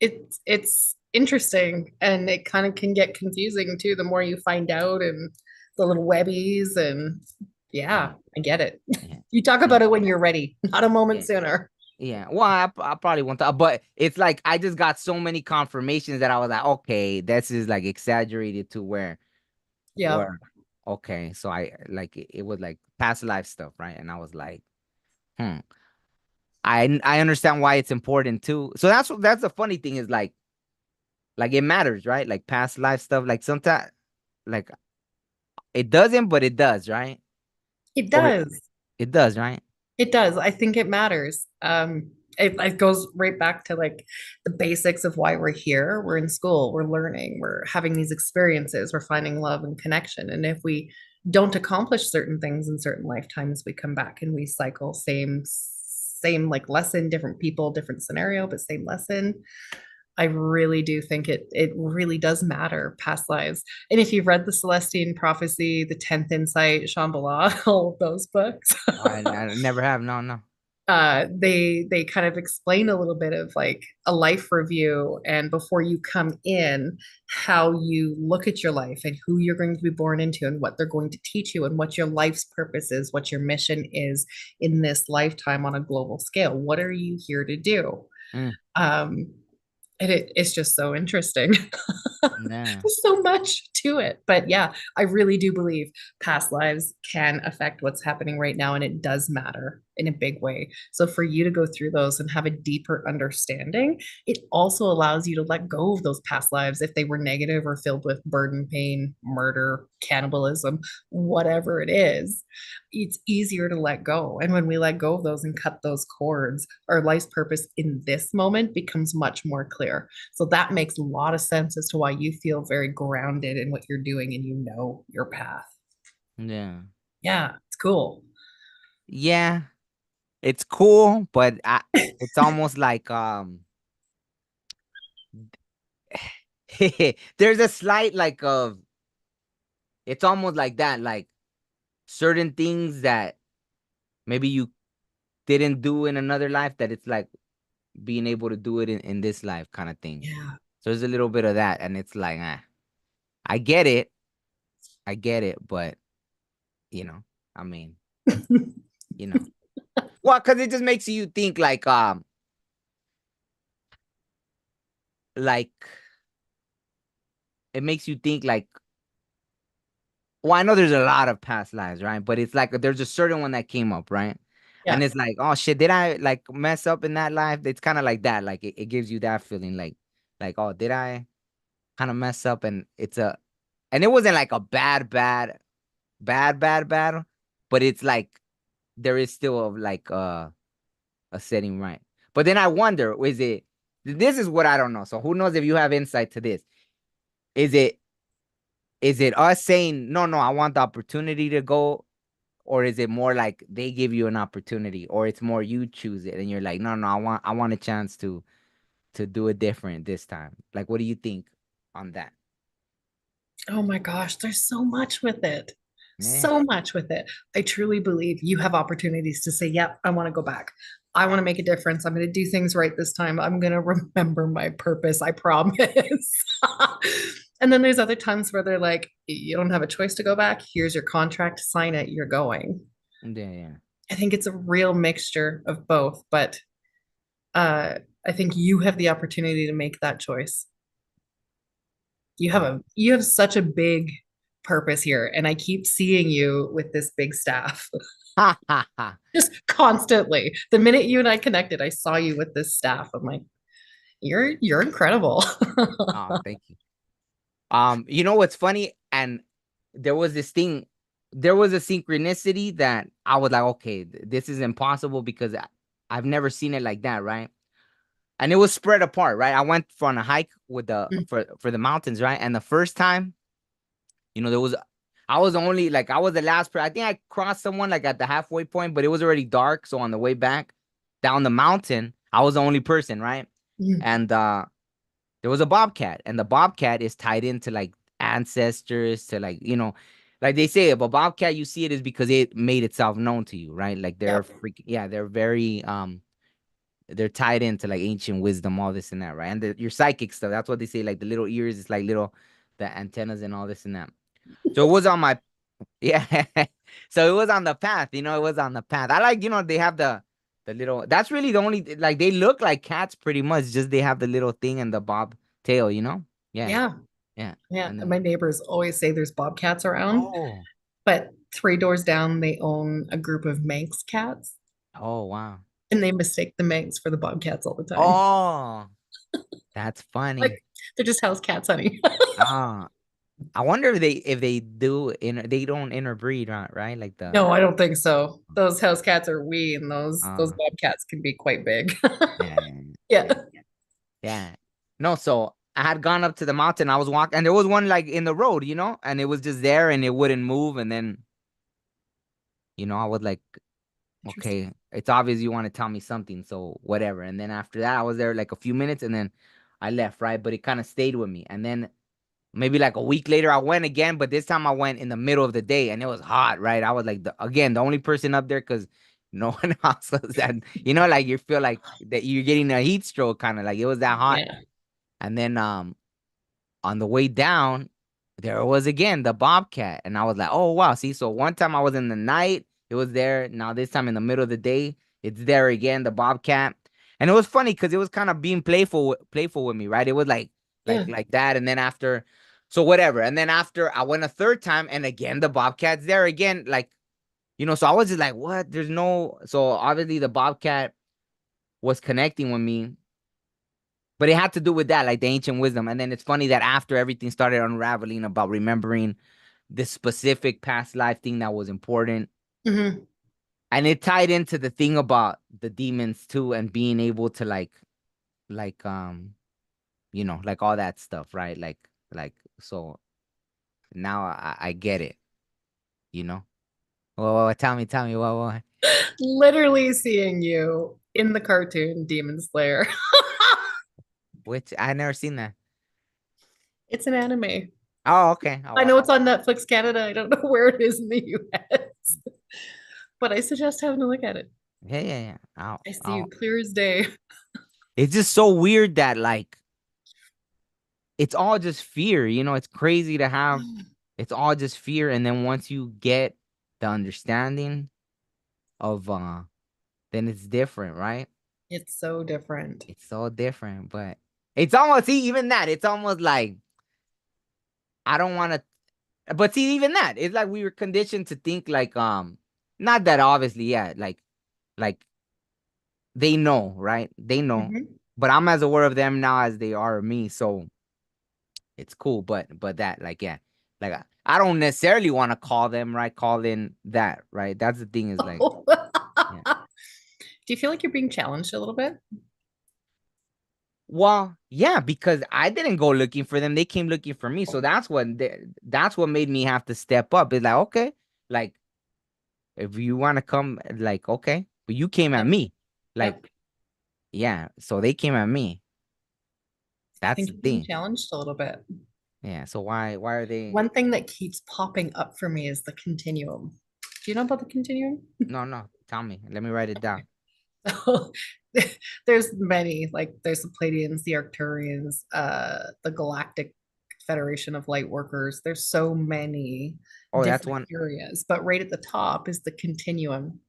It's interesting, and it kind of can get confusing too the more you find out, and the little webbies, and Yeah, yeah, I get it. yeah, You talk yeah, about it when you're ready, not a moment yeah. sooner. Yeah, well, I probably won't talk, but it's like I just got so many confirmations that I was like, okay, this is like exaggerated to Yeah. where, okay, so I like it was like past life stuff, right? And I was like, hmm, I understand why it's important too. So that's the funny thing is like Like it matters, right? Like past life stuff. Like sometimes, like it doesn't, but it does, right? It Or does. it does, right? It does. I think it matters. It goes right back to like the basics of why we're here. We're in school, we're learning, we're having these experiences, we're finding love and connection. And if we don't accomplish certain things in certain lifetimes, we come back and we cycle same like lesson, different people, different scenario, but same lesson. I really do think it really does matter, past lives. And if you've read the Celestine Prophecy, the 10th Insight, Shambhala, all of those books, I never have. No, no. they kind of explain a little bit of like a life review, and before you come in, how you look at your life and who you're going to be born into and what they're going to teach you and what your life's purpose is, what your mission is in this lifetime on a global scale. What are you here to do? Mm, um and it's just so interesting. yeah. There's so much to it. But yeah, I really do believe past lives can affect what's happening right now, and it does matter in a big way. So for you to go through those and have a deeper understanding, it also allows you to let go of those past lives if they were negative or filled with burden, pain, murder, cannibalism, whatever it is. It's easier to let go. And when we let go of those and cut those cords, our life's purpose in this moment becomes much more clear. So that makes a lot of sense as to why you feel very grounded in what you're doing and you know your path. Yeah. Yeah, it's cool. Yeah. It's cool, but it's almost like there's a slight like of it's almost like that, like certain things that maybe you didn't do in another life that it's like being able to do it in this life kind of thing. Yeah. So there's a little bit of that, and it's like, I get it, I get it, but you know, I mean, you know, well, because it just makes you think like it makes you think like, well, I know there's a lot of past lives, right? But it's like there's a certain one that came up, right? And Yeah. it's like, oh shit, did I like mess up in that life? It's kind of like that, like it gives you that feeling, like oh, did I kind of mess up? And and it wasn't like a bad, but it's like there is still like a setting right. But then I wonder, is it? This is what I don't know. So who knows if you have insight to this? Is it is it us saying no, no, I want the opportunity to go, or is it more like they give you an opportunity, or it's more you choose it and you're like, no, no, I want a chance to do it different this time. Like, what do you think on that? Oh my gosh, there's so much with it. Yeah. So much with it. I truly believe you have opportunities to say, yep, I want to go back. I want to make a difference. I'm going to do things right this time. I'm going to remember my purpose. I promise. And then there's other times where they're like, you don't have a choice to go back. Here's your contract, sign it, you're going. Yeah, yeah. I think it's a real mixture of both, but I think you have the opportunity to make that choice. Uh, You have such a big purpose here, and I keep seeing you with this big staff ha ha ha. just constantly. The minute you and I connected, I saw you with this staff. I'm like, you're incredible. Oh, thank you. You know what's funny? And there was this thing, there was a synchronicity that I was like, okay, this is impossible because I've never seen it like that, right? And it was spread apart, right? I went for on a hike with the for the mountains, right? And the first time, there was I was only like I was the last person. I think I crossed someone like at the halfway point, but it was already dark. So on the way back down the mountain, I was the only person, right? And there was a bobcat, and the bobcat is tied into like ancestors to like, like they say, if a bobcat you see it is because it made itself known to you, right? Like they're Yep. freaking, yeah, they're very they're tied into like ancient wisdom, all this and that, right? And your psychic stuff. That's what they say. Like the little ears, it's like little the antennas and all this and that. So it was on my yeah. So it was on the path. It was on the path. I like, they have the little. That's really the only like they look like cats pretty much. Just they have the little thing and the bob tail. Yeah, Yeah. yeah. Yeah. And And then my neighbors always say there's bobcats around, oh but three doors down, they own a group of Manx cats, oh wow and they mistake the Manx for the bobcats all the time. oh. That's Like funny. they're just house cats, honey. Ah, I wonder if they do they don't interbreed, right? Like the No, I don't think so. Those house cats are wee, and those uh bobcats can be quite big. yeah, Yeah. yeah, yeah. No, so I had gone up to the mountain. I was walking, and there was one like in the road, and it was just there, and it wouldn't move. And then, I was like, Interesting. okay, it's obvious you want to tell me something, so whatever. And then after that, I was there like a few minutes, and then I left, right? But it kind of stayed with me. And then maybe like a week later, I went again, but this time I went in the middle of the day, and it was hot, right? I was like, again, the only person up there because no one else was that, like you feel like that you're getting a heat stroke, kind of like it was that hot. Yeah. And then on the way down, there was again the Bobcat. And I was like, oh wow, see, so one time I was in the night, it was there. Now this time in the middle of the day, it's there again, the Bobcat. And it was funny because it was kind of being playful with me, right? It was like Yeah. like that. And then after, so whatever. And then after I went a third time, and again the Bobcat's there again, like, so I was just like, what? There's no, so obviously the Bobcat was connecting with me, but it had to do with that, like the ancient wisdom. And then it's funny that after everything started unraveling about remembering this specific past life thing that was important, Hmm. and it tied into the thing about the demons too, and being able to like like all that stuff, right? Like so now I get it, you know. Well, tell me, what? Literally seeing you in the cartoon Demon Slayer. Which I never seen that. It's an anime. Oh, okay. Oh, I know wow. it's on Netflix Canada. I don't know where it is in the US, but I suggest having a look at it. Yeah, yeah, yeah. I see you clear as day. It's just so weird that like it's all just fear, it's crazy to have, it's all just fear. And then once you get the understanding of then it's different, right? It's so different. It's so different. But it's almost, see, even that, it's almost like I don't want to, but see, even that, it's like we were conditioned to think like not that obviously, yeah, like they know, right? They know. Mhm. But I'm as aware of them now as they are of me. So it's cool, but that, like, yeah, like I don't necessarily want to call them, right? Call in that, right? That's the thing, is like, yeah. Do you feel like you're being challenged a little bit? Well, yeah, because I didn't go looking for them; they came looking for me. So that's what made me have to step up. It's like, okay, like if you want to come, like, okay, but you came at Yep. me, like, Yep. yeah. So they came at me. I That's think the you're being thing. challenged a little bit. Yeah. So why are they? One thing that keeps popping up for me is the continuum. Do you know about the continuum? No, no. Tell me. Let me write it down. So there's many, like there's the Pleiadians, the Arcturians, the Galactic Federation of Light Workers. There's so many Oh, that's different one. areas, but right at the top is the continuum.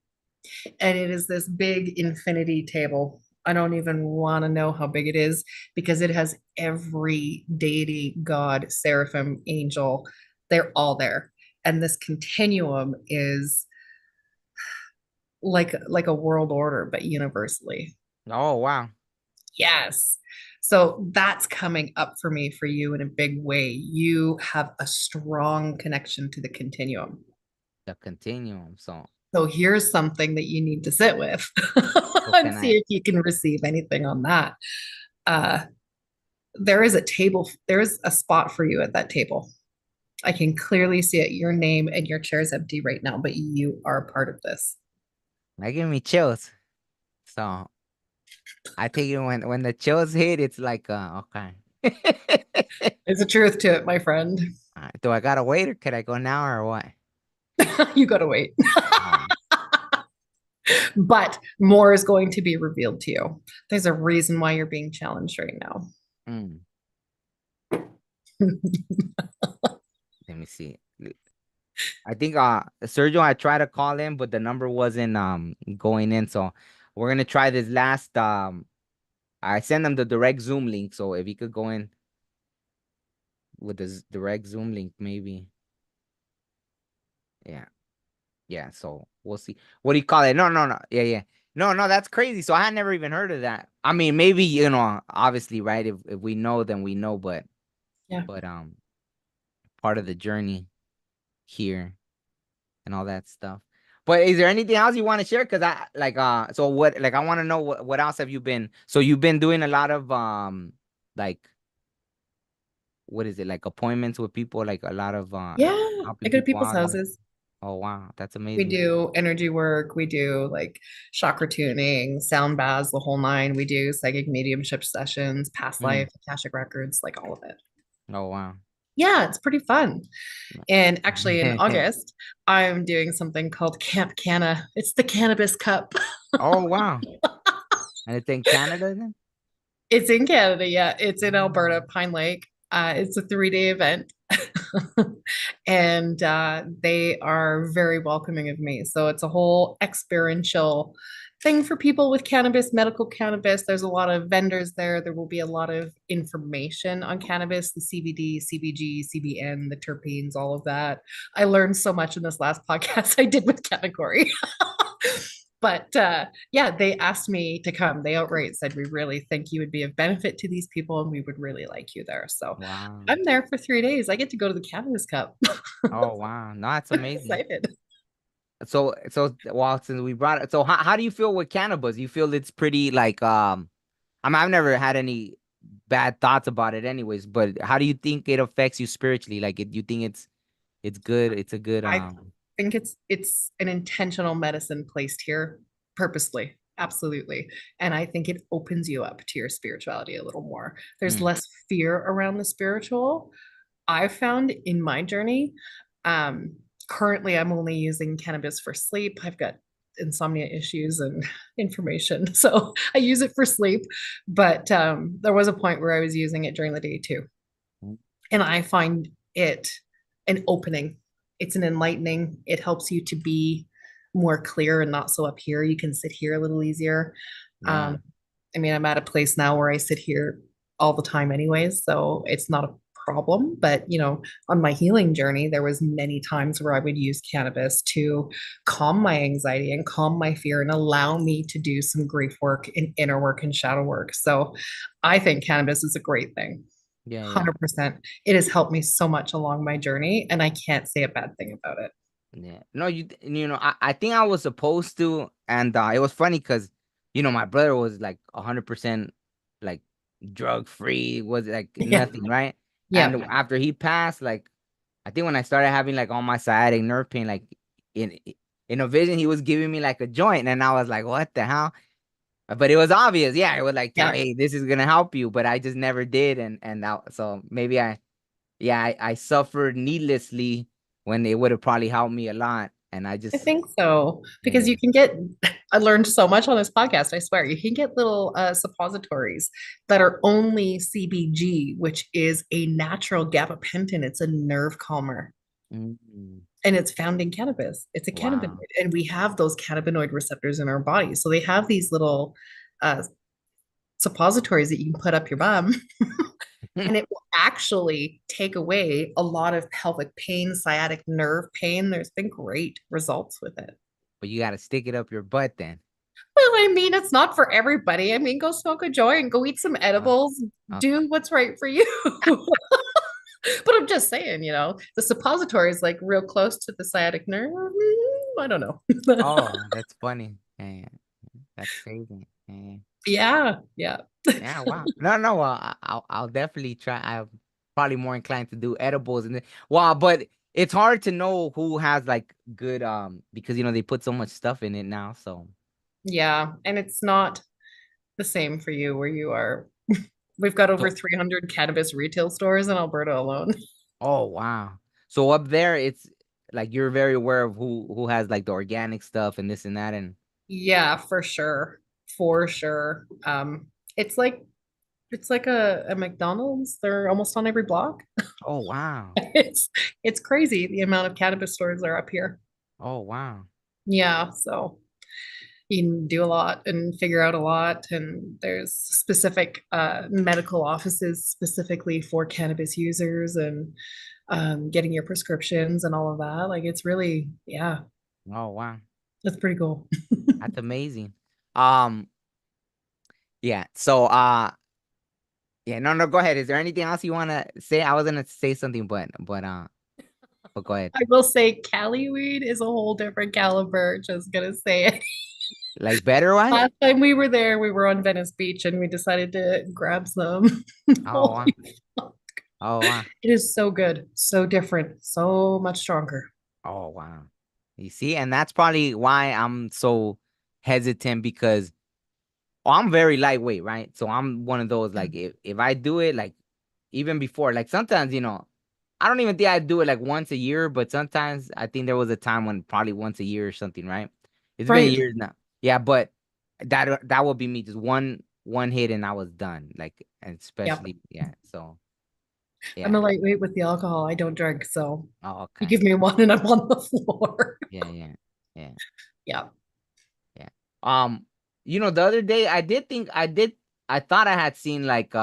And it is this big infinity table. I don't even want to know how big it is because it has every deity, god, seraphim, angel. They're all there. And this continuum is like a world order, but universally. Oh, wow. Yes. So that's coming up for me for you in a big way. You have a strong connection to the continuum. The continuum. So here's something that you need to sit with So and can see I? if you can receive anything on that. Uh, there is a table, there's a spot for you at that table. I can clearly see it. Your name and your chair is empty right now, but you are a part of this. That give me chills. So I think when the chills hit, it's like okay. There's a truth to it, my friend. Do I gotta wait, or can I go now, or what? You got to wait. Oh, But more is going to be revealed to you. There's a reason why you're being challenged right now. mm, let me see. I think Sergio, I tried to call in, but the number wasn't going in. So we're gonna try this last. I sent him the direct Zoom link, so if he could go in with the direct Zoom link, maybe. Yeah, yeah. So we'll see. What do you call it? No, no, no. Yeah, yeah. No, no. That's crazy. So I had never even heard of that. I mean, maybe, obviously, right? If we know, then we know, Yeah. but part of the journey here and all that stuff. But is there anything else you want to share? Because I like so what like I want to know what else have you been? So you've been doing a lot of like what is it, like appointments with people, like a lot of Yeah. I helping go to people people's out and houses. oh wow, that's We amazing. do energy work. We do like chakra tuning, sound baths, the whole nine. We do psychic mediumship sessions, past Mm. life, Akashic records, like all of it. Oh wow. Yeah, it's pretty fun. And actually, in August, I'm doing something called Camp Canna. It's the Cannabis Cup. Oh wow. And it's in Canada then? It's in Canada. Yeah, it's in Alberta, Mm. Pine Lake. It's a 3-day event. And they are very welcoming of me. So it's a whole experiential thing for people with cannabis, medical cannabis. There's a lot of vendors there. There will be a lot of information on cannabis, the CBD, CBG, CBN, the terpenes, all of that. I learned so much in this last podcast I did with category. But yeah, they asked me to come. They outright said, we really think you would be of benefit to these people and we would really like you there. So Wow. I'm there for 3 days. I get to go to the Cannabis Cup. Oh wow. No, that's I'm amazing. excited. So well, since we brought it, so how do you feel with cannabis? You feel it's pretty like I've never had any bad thoughts about it anyways, but how do you think it affects you spiritually? Like you think it's good, it's a good I think it's an intentional medicine placed here purposely. Absolutely. And I think it opens you up to your spirituality a little more. There's mm, less fear around the spiritual. I found in my journey, um, currently I'm only using cannabis for sleep. I've got insomnia issues and information. So I use it for sleep. But there was a point where I was using it during the day too. mm, And I find it an opening. It's an enlightening. It helps you to be more clear and not so up here. You can sit here a little easier. yeah. Um, I mean, I'm at a place now where I sit here all the time anyways, so it's not a problem. But on my healing journey, there was many times where I would use cannabis to calm my anxiety and calm my fear and allow me to do some grief work and inner work and shadow work. So I think cannabis is a great thing. Yeah, yeah. 100%. It has helped me so much along my journey, and I can't say a bad thing about it. Yeah. No, I think I was supposed to, and it was funny because my brother was like 100% like drug free, was like Yeah. nothing, right? Yeah. And after he passed, like I think when I started having like all my sciatic nerve pain, like in in a vision, he was giving me like a joint, and I was like, what the hell? But it was obvious, yeah. It was like, Yeah. hey, this is gonna help you, but I just never did, so maybe I suffered needlessly when it would have probably helped me a lot. And I I just, think so because yeah. you can get, I learned so much on this podcast. I swear, you can get little suppositories that are only CBG, which is a natural gabapentin. It's a nerve calmer Mm, and it's found in cannabis. It's a cannabinoid, wow. and we have those cannabinoid receptors in our body. So they have these little uh, suppositories that you can put up your bum and it will actually take away a lot of pelvic pain, sciatic nerve pain. There's been great results with it. But you got to stick it up your butt then. Well, I mean, it's not for everybody. I mean, go smoke a joint, go eat some Uh, edibles, okay. do what's right for you. But I'm just saying, the suppository is like real close to the sciatic nerve. I don't know. Oh, that's funny. Yeah, that's crazy. Yeah, Yeah, yeah. yeah, wow. No, no, I'll definitely try. I'm probably more inclined to do edibles wow, but it's hard to know who has like good because they put so much stuff in it now. So Yeah, and it's not the same for you where you are. We've got over so 300 cannabis retail stores in Alberta alone. oh wow. So up there it's like you're very aware of who has like the organic stuff and this and that and Yeah, for sure. For sure. It's like a McDonald's. They're almost on every block. oh wow. It's crazy the amount of cannabis stores are up here. Oh wow. Yeah, so you can do a lot and figure out a lot. And there's specific medical offices specifically for cannabis users and getting your prescriptions and all of that. Like it's really, yeah, Oh wow. that's pretty cool. That's amazing. Um Yeah. So yeah, no, go ahead. Is there anything else you want to say? I was gonna say something, but go ahead. I will say Cali weed is a whole different caliber. Just gonna say it. Like better wise? Last time we were there, we were on Venice Beach and we decided to grab some. Oh wow. Holy fuck. Oh wow. It is so good, so different, so much stronger. Oh wow. You see, and that's probably why I'm so hesitant because I'm very lightweight, right? So I'm one of those Yeah. like if I do it like even before, like sometimes, I don't even think I do it like once a year, but sometimes I think there was a time when probably once a year or something, right? It's been Right. years now. Yeah, but that would be me just one hit and I was done. Like and Yep. especially yeah. So I'm yeah. a lightweight with the alcohol. I don't drink, so Oh, you okay. give me one and I'm on the floor. Yeah, yeah. Yeah. Yeah. Yeah. The other day I thought I had seen like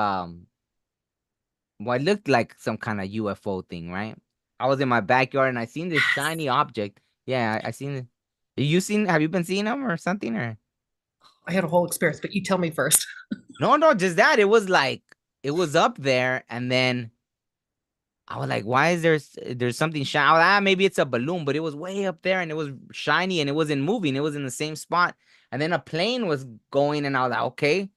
what looked like some kind of UFO thing, right? I was in my backyard and I seen this shiny object. Yeah, I seen it. Have you been seeing them or something or? I had a whole experience, but you tell me first. No, no, just that. It was like it was up there and then I was like, why is there's something shiny? I was like, maybe it's a balloon, but it was way up there and it was shiny and it wasn't moving. It was in the same spot. And then a plane was going and I was like, okay,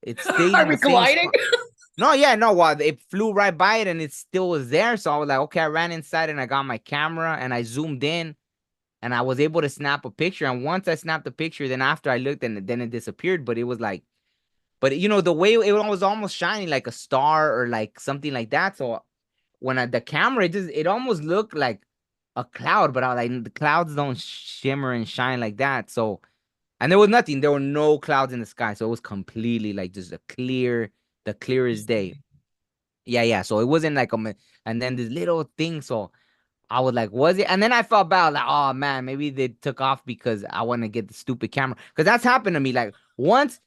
it stayed Are in we the same colliding? spot. No, yeah, no, well, it flew right by it and it still was there. So I was like, okay, I ran inside and I got my camera and I zoomed in and I was able to snap a picture. And once I snapped the picture, then after I looked and then it disappeared. But it was like, but the way it was almost shining like a star or like something like that. So when the camera, it almost looked like a cloud, but I was like, the clouds don't shimmer and shine like that. So, and there was nothing, there were no clouds in the sky. So it was completely like just the clearest day. Yeah, yeah. So it wasn't like and then this little thing. So I was like, was it? And then I felt bad, like, oh man, maybe they took off because I want to get the stupid camera. Because that's happened to me. Like once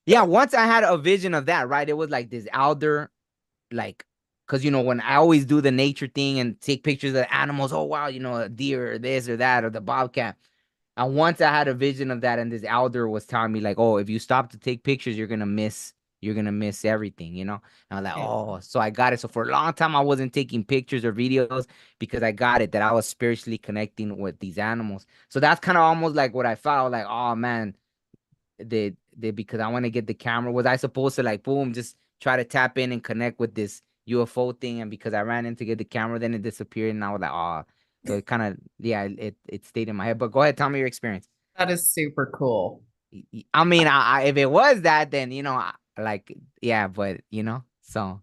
I had a vision of that, right? It was like this elder, like, because when I always do the nature thing and take pictures of the animals, oh wow, a deer or this or that or the bobcat. And once I had a vision of that, and this elder was telling me like, "Oh, if you stop to take pictures, you're gonna miss everything," And I was like, Yeah. "Oh," so I got it. So for a long time, I wasn't taking pictures or videos because I got it that I was spiritually connecting with these animals. So that's kind of almost like what I felt like. Oh man, they because I want to get the camera. Was I supposed to like boom, just try to tap in and connect with this UFO thing? And because I ran in to get the camera, then it disappeared, and I was like, oh. So it kind of yeah, it stayed in my head. But go ahead, tell me your experience. That is super cool. I mean, if it was that, then like yeah, but so.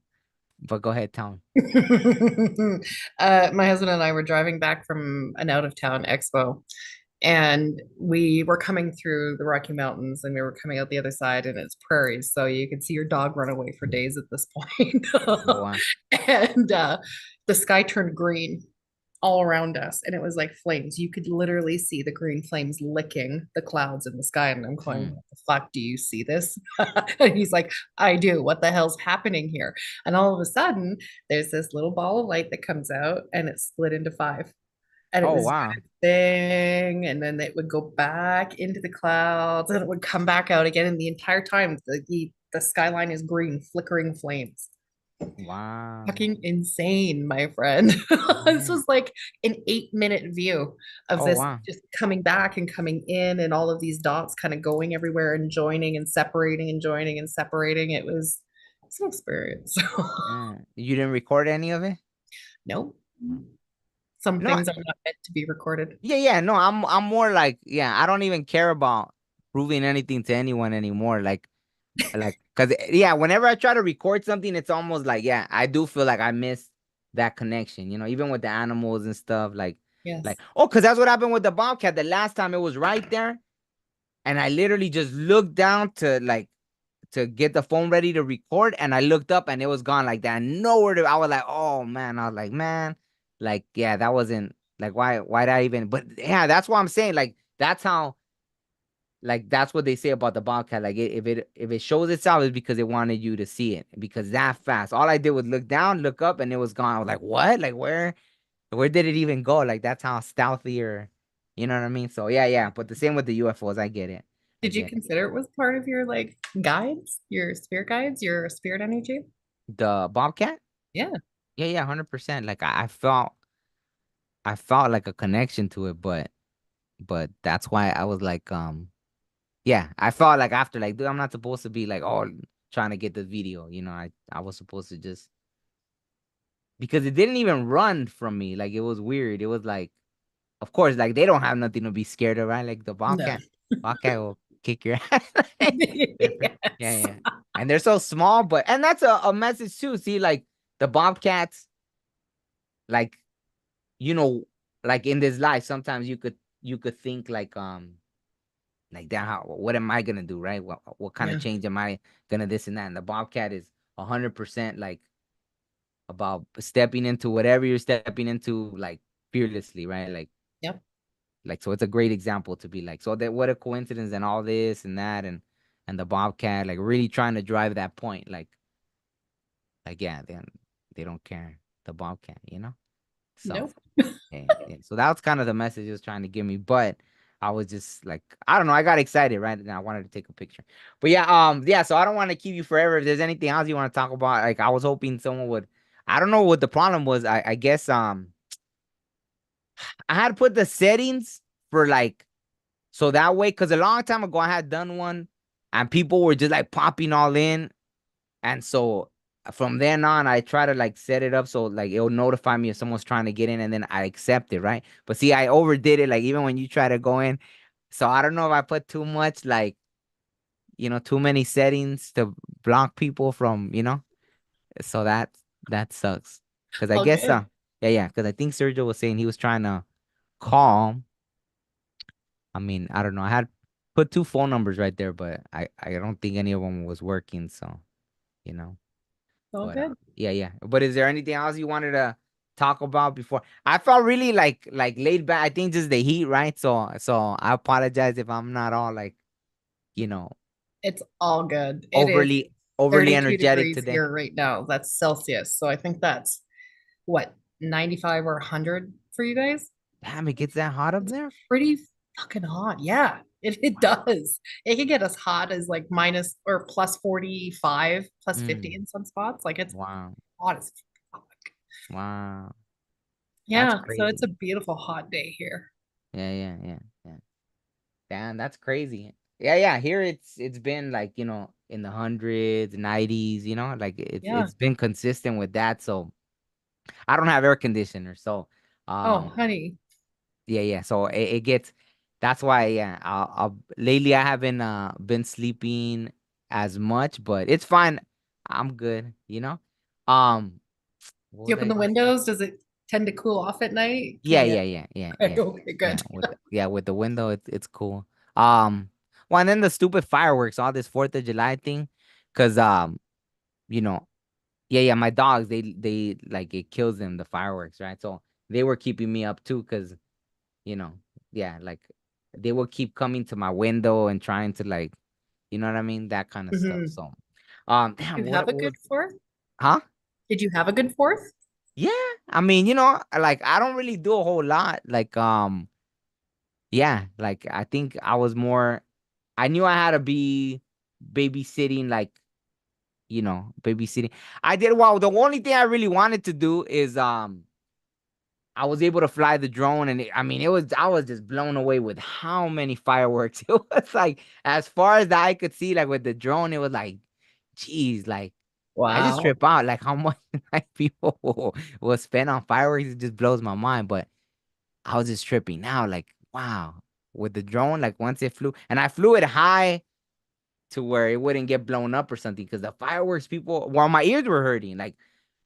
But go ahead, tell me. My husband and I were driving back from an out of town expo, and we were coming through the Rocky Mountains, and we were coming out the other side, and it's prairies, so you could see your dog run away for days at this point. Oh wow. And the sky turned green all around us, and it was like flames. You could literally see the green flames licking the clouds in the sky, and I'm going, Mm. "What the fuck? Do you see this?" And he's like, "I do. What the hell's happening here?" And all of a sudden, there's this little ball of light that comes out, and it's split into five, and it Oh was wow. thing, and then it would go back into the clouds, and it would come back out again, and the entire time the skyline is green, flickering flames. Wow. Fucking insane, my friend. This Yeah. was like an 8-minute view of Oh this wow. just coming back and coming in, and all of these dots kind of going everywhere and joining and separating and joining and separating. It's an experience. Yeah. You didn't record any of it? Nope. Some No, things are not meant to be recorded. yeah, yeah, no, I'm more like, yeah, I don't even care about proving anything to anyone anymore. Cause yeah, whenever I try to record something, it's almost like, yeah, I do feel like I miss that connection, even with the animals and stuff. Yes. Oh, cause that's what happened with the bobcat. The last time it was right there, and I literally just looked down to get the phone ready to record, and I looked up and it was gone like that. Nowhere to I was like, oh man, I was like, man, like yeah, that wasn't like why did I even but yeah, that's what I'm saying. That's what they say about the bobcat. Like if it shows itself is because it wanted you to see it because that fast. All I did was look down, look up, and it was gone. I was like, what? Like where did it even go? Like that's how stealthy or you know what I mean? So yeah, yeah. But the same with the UFOs, I get it. Did you consider it was part of your like guides, your spirit guides, your spirit energy? The Bobcat? Yeah. Yeah, yeah, 100%. Like I felt like a connection to it, but that's why I was like, yeah, I felt like after, like, dude, I'm not supposed to be like, oh, trying to get the video, I was supposed to just, because it didn't even run from me. Like, it was weird. It was like, of course, like, they don't have nothing to be scared of, right? Like the No. Bobcat will kick your ass. Yeah, Yes. yeah. And they're so small, and that's a message too. See, like the Bobcats, like, you know, like in this life, sometimes you could think like that, how, what am I gonna do, right? What kind of Yeah. change am I gonna this and that? And the Bobcat is 100% like about stepping into whatever you're stepping into, like, fearlessly, right? Yep. Like, so it's a great example to be like, so that, what a coincidence, and all this and that, and the Bobcat, like, really trying to drive that point, like, yeah, they don't care, the Bobcat, so. Nope. Yeah, yeah. So that was kind of the message he was trying to give me, but I was just like, I don't know, I got excited, right? And I wanted to take a picture. But yeah, yeah, so I don't want to keep you forever. If there's anything else you want to talk about, like, I was hoping someone would, I don't know what the problem was. I guess I had put the settings for, like, so that way, because a long time ago I had done one and people were just like popping all in. And so from then on, I try to, like, set it up so, like, it'll notify me if someone's trying to get in, and then I accept it, right? But see, I overdid it, like, even when you try to go in. So I don't know if I put too much, like, too many settings to block people from, so that sucks. Because I All guess, good. yeah, yeah, because I think Sergio was saying he was trying to call. I mean, I don't know. I had put two phone numbers right there, but I don't think any of them was working. So, you know. All But good. yeah, yeah. But is there anything else you wanted to talk about before? I felt really like laid back. I think just the heat, right? So I apologize if I'm not all like, you know, It's all good. It is overly 32 energetic degrees today. here right now. That's Celsius. So I think that's what, 95 or 100 for you guys? Damn, it gets that hot up It's there? pretty fucking hot. Yeah, it Wow. does. It can get as hot as like minus or plus 45, plus 50 Mm, in some spots. Like it's wow. hot as fuck. Wow. That's Yeah, so it's a crazy. beautiful hot day here. Yeah, yeah, yeah, yeah. Damn, that's crazy. Yeah, yeah. Here it's been like, in the hundreds, 90s, like Yeah. it's been consistent with that. So I don't have air conditioner, so Oh, um honey. yeah, yeah. So it gets, that's why, yeah. Lately I haven't been sleeping as much, but it's fine. I'm good, Um Do you what was open I the gonna say? windows? Does it tend to cool off at night? Can Yeah, you? yeah, yeah, yeah, Okay, yeah. okay, Yeah, good. with the window, it's cool. Um well, and then the stupid fireworks, all this 4th of July thing, cuz you know, yeah, yeah, my dogs, they like, it kills them, the fireworks, right? So they were keeping me up too, cuz you know, yeah, like, they will keep coming to my window and trying to, like, you know what I mean? That kind of stuff. Mhm. So, damn, You have a what was, good fourth? huh? Did you have a good fourth? Yeah, I mean, like, I don't really do a whole lot. Like, yeah, like, I think I was more, I knew I had to be babysitting, like, babysitting. I did, well, the only thing I really wanted to do is, I was able to fly the drone, and I mean, I was just blown away with how many fireworks. It was like, as far as the eye could see, like, with the drone, it was like, geez, like, I just Wow. trip out, like, how much like people will spend on fireworks. It just blows my mind. But I was just tripping out, like, wow, with the drone, like, once it flew, and I flew it high to where it wouldn't get blown up or something, because the fireworks, people, well, my ears were hurting, like,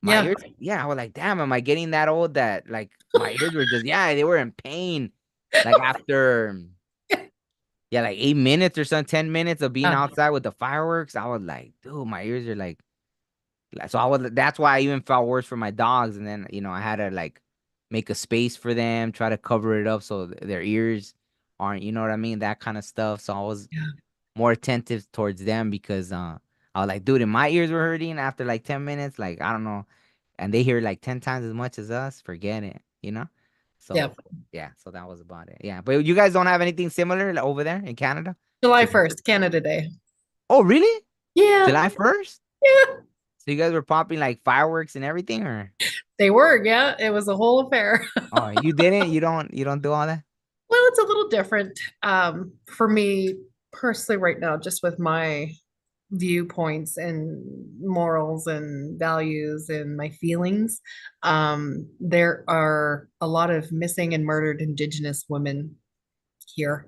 my Yeah. ears, yeah, I was like, damn, am I getting that old that, like, my ears were just, yeah, they were in pain, like, after, yeah, like 8 minutes or some 10 minutes of being Yeah. outside with the fireworks. I was like, dude, my ears are like, so I was, that's why I even felt worse for my dogs. And then, I had to, like, make a space for them, try to cover it up so their ears aren't, you know what I mean, that kind of stuff. So I was more attentive towards them, because I was like, dude, if my ears were hurting after like 10 minutes, like, I don't know, and they hear like 10 times as much as us, forget it. Yeah. So yeah, so that was about it. Yeah, but you guys don't have anything similar, like, over there in Canada? July So 1st, Canada Day. oh, really? Yeah, July 1st? yeah, So you guys were popping like fireworks and everything, or they were. Yeah, it was a whole affair. oh, you didn't? You don't do all that? Well, it's a little different for me personally right now, just with my viewpoints and morals and values and my feelings. There are a lot of missing and murdered Indigenous women here.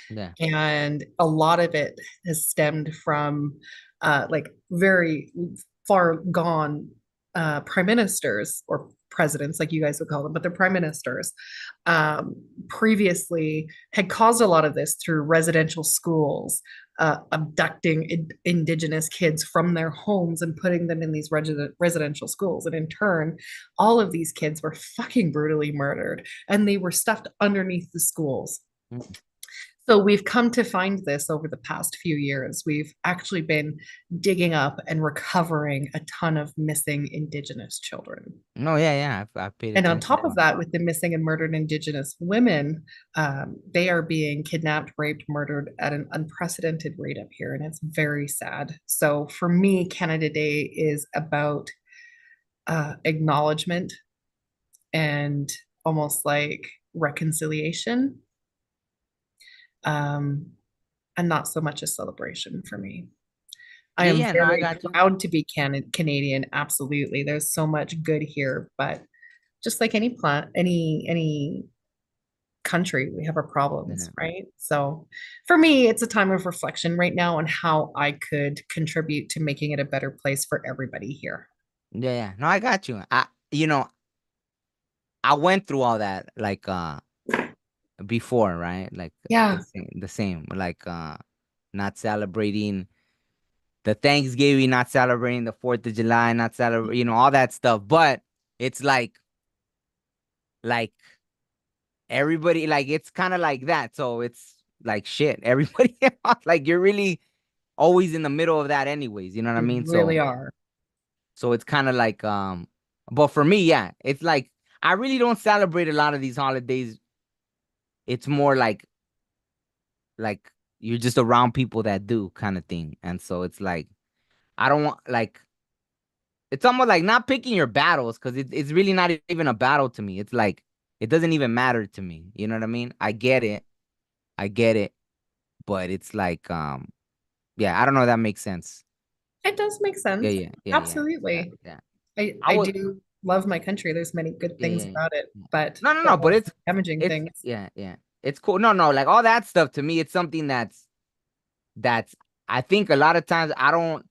Yeah. And a lot of it has stemmed from like very far gone prime ministers or presidents, like you guys would call them, but they're prime ministers, previously had caused a lot of this through residential schools, abducting indigenous kids from their homes and putting them in these residential schools. And in turn, all of these kids were fucking brutally murdered and they were stuffed underneath the schools. Mm. So we've come to find this over the past few years. We've actually been digging up and recovering a ton of missing Indigenous children. No, yeah, yeah. I paid And on attention top to of it. that, with the missing and murdered Indigenous women, they are being kidnapped, raped, murdered at an unprecedented rate up here. And it's very sad. So for me, Canada Day is about acknowledgement and almost like reconciliation, um, and not so much a celebration for me. I Yeah, am yeah. No, I very got you. proud to be Canadian. Absolutely. There's so much good here, but just like any plant, any country, we have our problems, Yeah, right? So for me, it's a time of reflection right now on how I could contribute to making it a better place for everybody here. yeah, yeah. No, I got you. I went through all that like before, right? Like Yeah, the same, like not celebrating the Thanksgiving, not celebrating the 4th of July, not celebrating, all that stuff. But it's like everybody, like it's kind of like that. So it's like shit. Everybody, like you're really always in the middle of that, anyways. You know what I we mean? really So are. it's kind of like but for me, yeah, it's like I really don't celebrate a lot of these holidays. It's more like you're just around people that do kind of thing, and so it's like I don't want like it's almost like not picking your battles because it's really not even a battle to me. It's like it doesn't even matter to me. You know what I mean? I get it, but it's like yeah, I don't know if that makes sense. It does make Yeah, sense. yeah, yeah, yeah, yeah, Absolutely. yeah. I I would, do love my country. There's many good yeah, things yeah, about it, yeah. but No, no, there no, are but some damaging it's things. yeah, yeah. It's cool. No, no, like all that stuff to me, it's something that's I think a lot of times I don't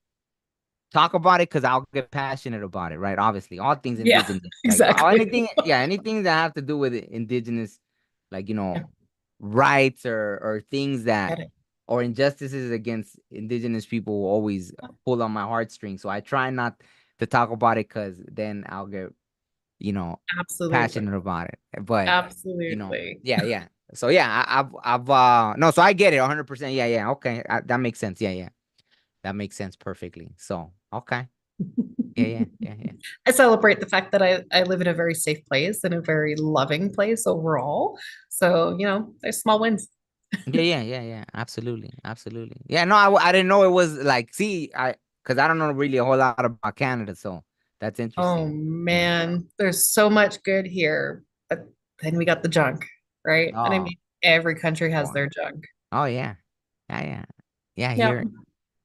talk about it because I'll get passionate about it, right? Obviously, all things Yeah, indigenous, like exactly. anything, yeah, anything that have to do with indigenous, like Yeah, rights or things that get it. or injustices against indigenous people will always pull on my heartstrings. So I try not to talk about it because then I'll get you know Absolutely. passionate about it. But Absolutely. yeah, yeah. So yeah, I've no, so I get it 100%. Yeah, yeah. Okay, that makes sense. Yeah, yeah. That makes sense perfectly. So, okay. Yeah, yeah, yeah, yeah. I celebrate the fact that I live in a very safe place and a very loving place overall. So, there's small wins. Yeah, yeah, yeah, yeah. Absolutely. Absolutely. Yeah, no, I didn't know it was like, see, because I don't know really a whole lot about Canada, so that's Oh interesting. Yeah. man, there's so much good here, but then we got the junk, right? And I Oh, mean, every country has boy. their junk. Oh, yeah. Yeah, yeah. Yeah, Yeah, here.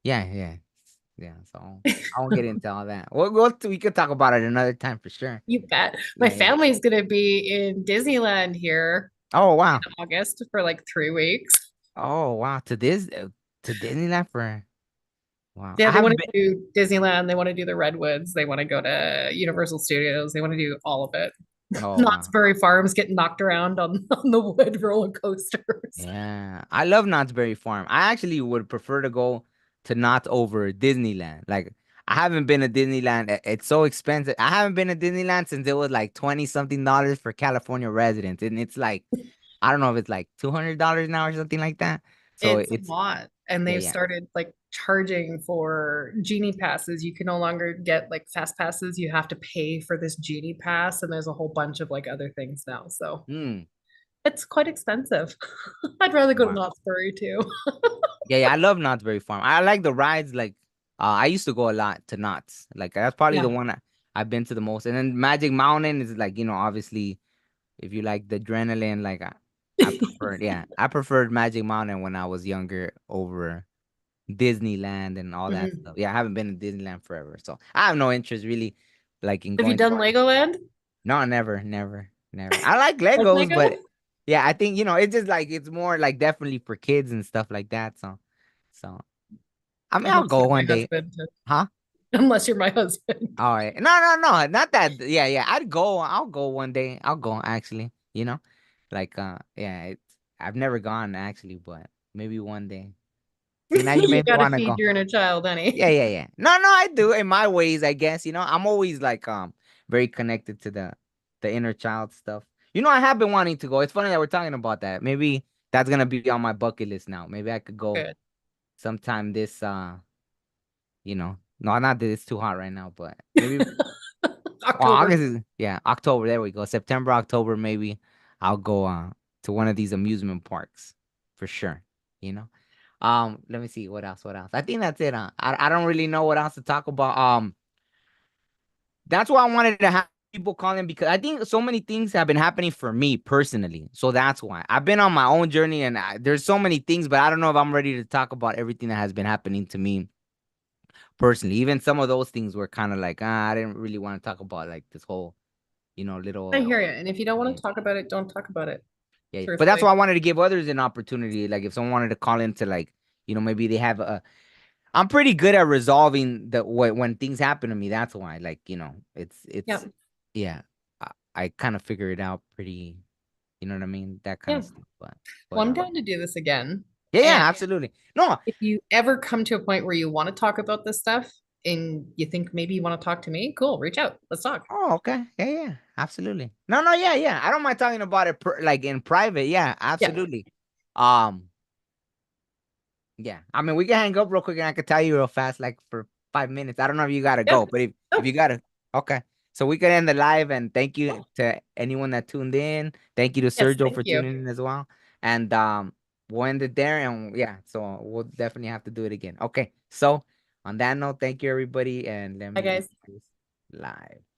Yeah, yeah. Yeah, so I won't get into all that. We could talk about it another time for sure. you bet. My Yeah, yeah. family's gonna be in Disneyland here Oh, wow. in August for like 3 weeks. Oh, wow. To Disneyland for wow. Yeah, I they want haven't to been. do Disneyland, they want to do the Redwoods, they want to go to Universal Studios, they want to do all of it. Oh, Knott's wow. Berry Farms getting knocked around on the wood roller coasters. Yeah, I love Knott's Berry Farm. I actually would prefer to go to Knott's over Disneyland. Like, I haven't been to Disneyland. It's so expensive. I haven't been to Disneyland since it was like 20 something dollars for California residents. And it's like, I don't know if it's like $200 now or something like that. So It's a it's, lot. And yeah, they've yeah. started like charging for genie passes. You can no longer get like fast passes. You have to pay for this genie pass. And there's a whole bunch of like other things now. So Hmm. It's quite expensive. I'd rather go to Wow. Knott's Berry too. Yeah, yeah, I love Knott's Berry Farm. I like the rides. Like, I used to go a lot to Knott's. Like, that's probably Yeah. the one I've been to the most. And then Magic Mountain is like, obviously, if you like the adrenaline, like I preferred Magic Mountain when I was younger over Disneyland and all that Mhm. stuff. Yeah, I haven't been to Disneyland forever, so I have no interest really, like in Have you going to. done Legoland? No, never, never, never. I like Like Legos, but Lego? yeah, I think it's just like it's more like definitely for kids and stuff like that. So I mean, I'll Unless go you're my one day, husband. huh? Unless you're my husband. All right, no, no, no, not that. Yeah, yeah, I'd go. I'll go one day. I'll go actually. Like yeah, I've never gone actually, but maybe one day. See, now you You made me gotta want to feed go. your inner child, honey. Yeah, yeah, yeah. No, no, I do in my ways, I guess. I'm always like very connected to the inner child stuff. I have been wanting to go. It's funny that we're talking about that. Maybe that's gonna be on my bucket list now. Maybe I could go Good. sometime this no, not that it's too hot right now, but maybe October. August is, yeah, October. There we go. September, October, maybe I'll go to one of these amusement parks for sure. You know. Let me see what else. What else? I think that's it. I don't really know what else to talk about. That's why I wanted to have people calling because I think so many things have been happening for me personally. So that's why I've been on my own journey and there's so many things, but I don't know if I'm ready to talk about everything that has been happening to me personally. Even some of those things were kind of like, I didn't really want to talk about like this whole, I little. hear you. And if you don't want Yeah, to talk about it, don't talk about it. yeah. But that's why Truthfully. I wanted to give others an opportunity. Like if someone wanted to call into like, maybe they have a I'm pretty good at resolving when things happen to me. That's why, like, Yeah. yeah, I kind of figure it out pretty, you know what I mean? That kind Yeah. of stuff. But, Well, but I'm down to do this again. yeah, And yeah, absolutely. No, if you ever come to a point where you want to talk about this stuff and you think maybe you want to talk to me, cool, reach out. Let's talk. oh, okay, yeah, yeah, absolutely. No, no, yeah, yeah. I don't mind talking about it like in private. Yeah, Yeah. absolutely. Um, yeah. I mean, we can hang up real quick and I could tell you real fast, like for 5 minutes. I don't know if you gotta Yeah. go, but if Oh, you gotta, okay. So we can end the live and thank you to anyone that tuned in. Thank you to yes. Sergio Thank for you. tuning in as well. And we'll end it there and yeah, so we'll definitely have to do it again. Okay. So on that note, thank you everybody and let Bye, me end guys. this live.